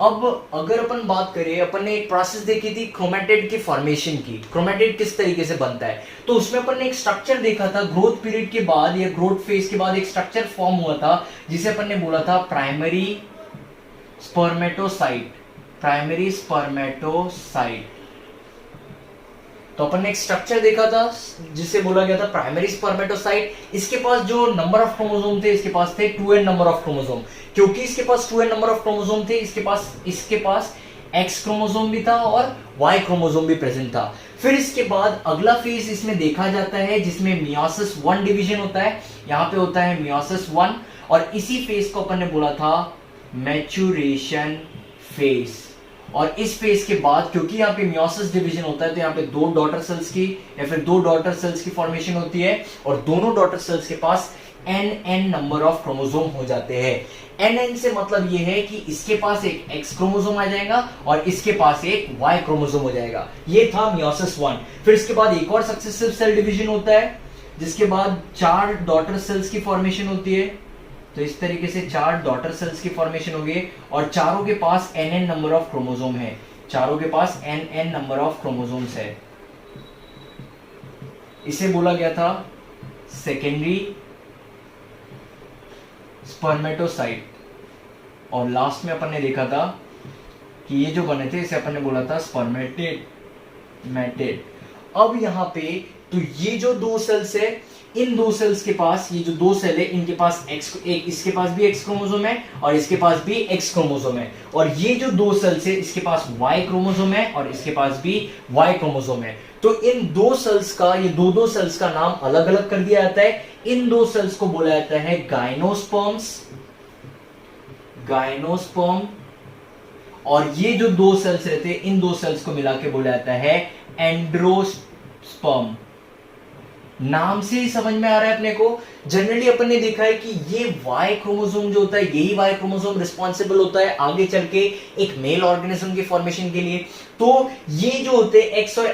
अब अगर अपन बात करें, अपन ने एक प्रोसेस देखी थी क्रोमैटिड की फॉर्मेशन की, क्रोमैटिड किस तरीके से बनता है, तो उसमें अपन ने एक स्ट्रक्चर देखा था ग्रोथ पीरियड के बाद या ग्रोथ फेज के बाद एक स्ट्रक्चर फॉर्म हुआ था जिसे अपन ने बोला था प्राइमरी स्पर्मेटोसाइट। Primary spermatocyte. तो अपन ने एक स्ट्रक्चर देखा था जिसे बोला गया था प्राइमरी स्पर्मेटोसाइट। इसके पास जो नंबर ऑफ क्रोमोसोम थे, इसके पास थे 2n नंबर ऑफ क्रोमोसोम। क्योंकि इसके पास 2n नंबर ऑफ क्रोमोसोम थे, इसके पास एक्स क्रोमोसोम भी था और वाई क्रोमोसोम भी प्रेजेंट था। फिर इसके बाद अगला फेज इसमें देखा जाता है जिसमें मियोसिस 1 डिवीजन होता है, यहाँ पे होता है मियोसिस 1, और इसी फेज को अपन ने बोला था मैच्योरेशन फेज। और इस फेज के बाद क्योंकि यहाँ पे मियोसिस डिवीजन होता है तो यहाँ पे दो डॉटर सेल्स की या फिर दो डॉटर सेल्स की फॉर्मेशन होती है, और दोनों डॉटर सेल्स के पास n नंबर ऑफ क्रोमोसोम हो जाते हैं। n से मतलब ये है कि इसके पास एक x क्रोमोसोम आ जाएगा और इसके पास एक y क्रोमोसोम हो जाएगा। ये था मियोसिस 1। फिर इसके बाद एक और सक्सेसिव सेल डिवीजन होता है जिसके बाद 4 डॉटर सेल्स की फॉर्मेशन होती है। तो इस तरीके से 4 डॉटर सेल्स की फॉर्मेशन होगी और चारों के पास n नंबर ऑफ क्रोमोसोम है, चारों के पास n नंबर ऑफ क्रोमोसोम्स है। इसे बोला गया था सेकेंडरी स्पर्मेटोसाइट। और लास्ट में अपन ने देखा था कि ये जो बने थे इसे अपन ने बोला था स्पर्मेटेड। अब यहाँ पे तो ये जो दो सेल्स है, इन दो सेल्स के पास, ये जो दो सेल है इनके पास इसके पास भी एक्स क्रोमोसोम है और इसके पास भी एक्स क्रोमोसोम है, और ये जो दो सेल्स है इसके पास वाई क्रोमोसोम है और इसके पास भी वाई क्रोमोसोम है। तो इन दो सेल्स का, ये दो सेल्स का नाम अलग अलग कर दिया जाता है। इन दो सेल्स को बोला जाता है गायनोस्पर्म, और ये जो दो सेल्स रहते हैं इन दो सेल्स को मिला के बोला जाता है एंड्रोस्पर्म। नाम से ही समझ में आ रहा है अपने को। जनरली अपन ने देखा है कि ये वाई क्रोमोसोम जो होता है, यही वाई क्रोमोसोम रिस्पॉन्सिबल होता है आगे चल के एक मेल ऑर्गेनिज्म के फॉर्मेशन के लिए। तो ये जो होते हैं एक्स और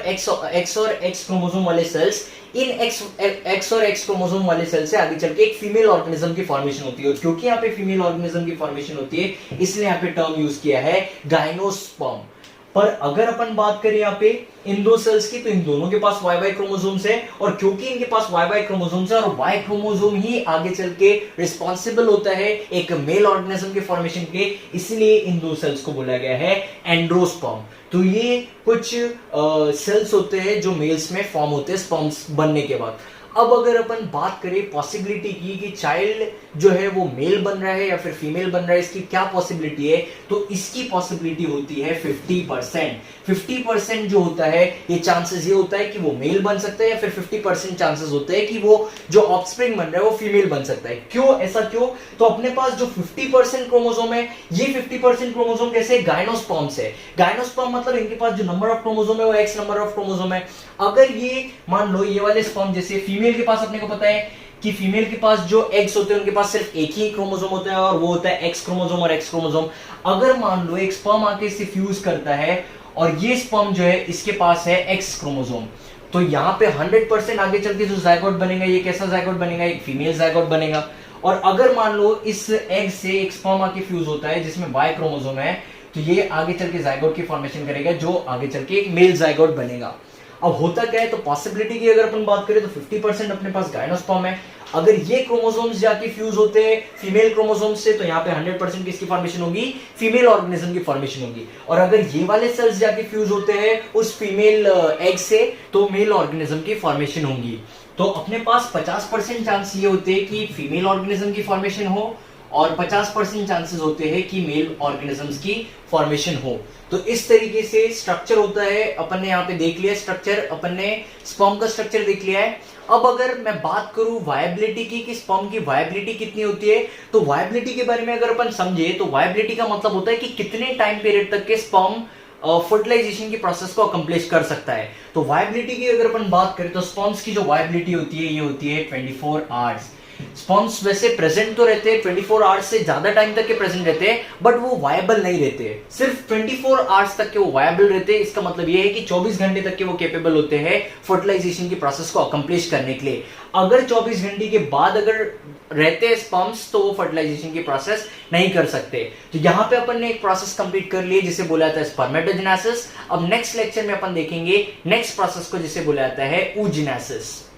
एक्स क्रोमोसोम वाले सेल्स, इन एक्स और एक्स क्रोमोसोम वाले सेल से आगे चल के एक फीमेल ऑर्गेनिज्म की फॉर्मेशन होती है। क्योंकि यहाँ पे फीमेल ऑर्गेनिज्म की फॉर्मेशन होती है इसलिए यहाँ पे टर्म यूज किया है गायनोस्पर्म। पर अगर अपन बात करें यहाँ पे इन दो सेल्स की, तो इन दोनों के पास वाई क्रोमोसोम्स है, और क्योंकि इनके पास वाई क्रोमोसोम्स है और वाई क्रोमोसोम ही आगे चल के रिस्पॉन्सिबल होता है एक मेल ऑर्गेनिज्म के फॉर्मेशन के, इसलिए इन दो सेल्स को बोला गया है एंड्रोस्पर्म। तो ये कुछ सेल्स होते हैं जो मेल्स में फॉर्म होते हैं स्पर्म्स बनने के बाद। अब अगर अपन बात करें पॉसिबिलिटी की कि चाइल्ड जो है वो मेल बन रहा है या फिर फीमेल बन रहा है, इसकी क्या पॉसिबिलिटी है, तो इसकी पॉसिबिलिटी होती है 50%। 50% जो होता है ये चांसेस ये होता है कि वो मेल बन सकता है, या फिर 50% चांसेस होते हैं कि वो जो ऑफस्प्रिंग बन रहा है वो फीमेल बन सकता है। क्यों, ऐसा क्यों? तो अपने पास जो 50% क्रोमोसोम है, ये 50% क्रोमोसोम कैसे गायनोस्पर्म से। गायनोस्पर्म मतलब इनके पास जो नंबर ऑफ क्रोमोसोम है वो एक्स नंबर ऑफ क्रोमोसोम है। अगर ये मान लो ये वाले स्पर्म जैसे फीमेल के पास, अपने को पता है कि फीमेल के पास जो एग्स होते हैं उनके पास सिर्फ एक ही क्रोमोसोम होता है और वो होता है एक्स क्रोमोसोम और एक्स क्रोमोसोम। अगर मान लो एक स्पर्म आके इससे फ्यूज करता है और ये स्पर्म जो है इसके पास है एक्स क्रोमोसोम, तो यहाँ पे 100% आगे चल के जो जायगोट बनेगा ये कैसा जायगोट बनेगा, एक फीमेल जायगोट बनेगा। और अगर मान लो इस एग से एक स्पर्म आके फ्यूज होता है जिसमें वाई क्रोमोसोम है, तो ये आगे चल के जाइगोट की फॉर्मेशन करेगा, जो आगे चल के एक मेल जाइगोट बनेगा। अब होता क्या है, तो पॉसिबिलिटी की अगर अपन बात करें तो 50% अपने पास गायनोस्पर्म है। अगर ये क्रोमोसोम्स जाके फ्यूज होते हैं फीमेल क्रोमोसोम से, तो यहाँ पे 100% किसकी फॉर्मेशन होगी, फीमेल ऑर्गेनिज्म की फॉर्मेशन होगी। और अगर ये वाले सेल्स जाके फ्यूज होते हैं उस फीमेल एग से, तो मेल ऑर्गेनिज्म की फॉर्मेशन होगी। तो अपने पास 50% चांस ये होते हैं कि फीमेल ऑर्गेनिज्म की फॉर्मेशन हो और 50% चांसेस होते हैं कि मेल ऑर्गेनिजम्स की फॉर्मेशन हो। तो इस तरीके से स्ट्रक्चर होता है। अपन ने यहाँ पे देख लिया स्ट्रक्चर, अपन ने स्पर्म का स्ट्रक्चर देख लिया है। अब अगर मैं बात करूं वायबिलिटी की, कि स्पर्म की वायबिलिटी कितनी होती है, तो वायबिलिटी के बारे में अगर अपन समझे तो वायबिलिटी का मतलब होता है कि कितने टाइम पीरियड तक के स्पर्म फर्टिलाइजेशन की प्रोसेस को अकम्प्लिश कर सकता है। तो वायबिलिटी की अगर अपन बात करें तो स्पर्म्स की जो वायबिलिटी होती है ये होती है 24 आवर्स। स्पर्म्स वैसे प्रेजेंट तो रहते हैं 24 आवर्स से ज्यादा टाइम तक के प्रेजेंट रहते हैं, बट वो वायबल नहीं रहते हैं। सिर्फ 24 आवर्स तक के वो वायबल रहते हैं। इसका मतलब ये है कि 24 घंटे तक के वो कैपेबल होते हैं फर्टिलाइजेशन की प्रोसेस को अकम्प्लिश करने के लिए। अगर 24 घंटे के बाद अगर रहते हैं स्पर्म्स, तो वो फर्टिलाइजेशन की प्रोसेस नहीं कर सकते। तो यहाँ पे अपन ने एक प्रोसेस कंप्लीट कर ली जिसे बोला जाता है स्पर्मेटोजेनेसिस। अब नेक्स्ट लेक्चर में अपन देखेंगे नेक्स्ट प्रोसेस को जिसे बोला जाता है oogenesis।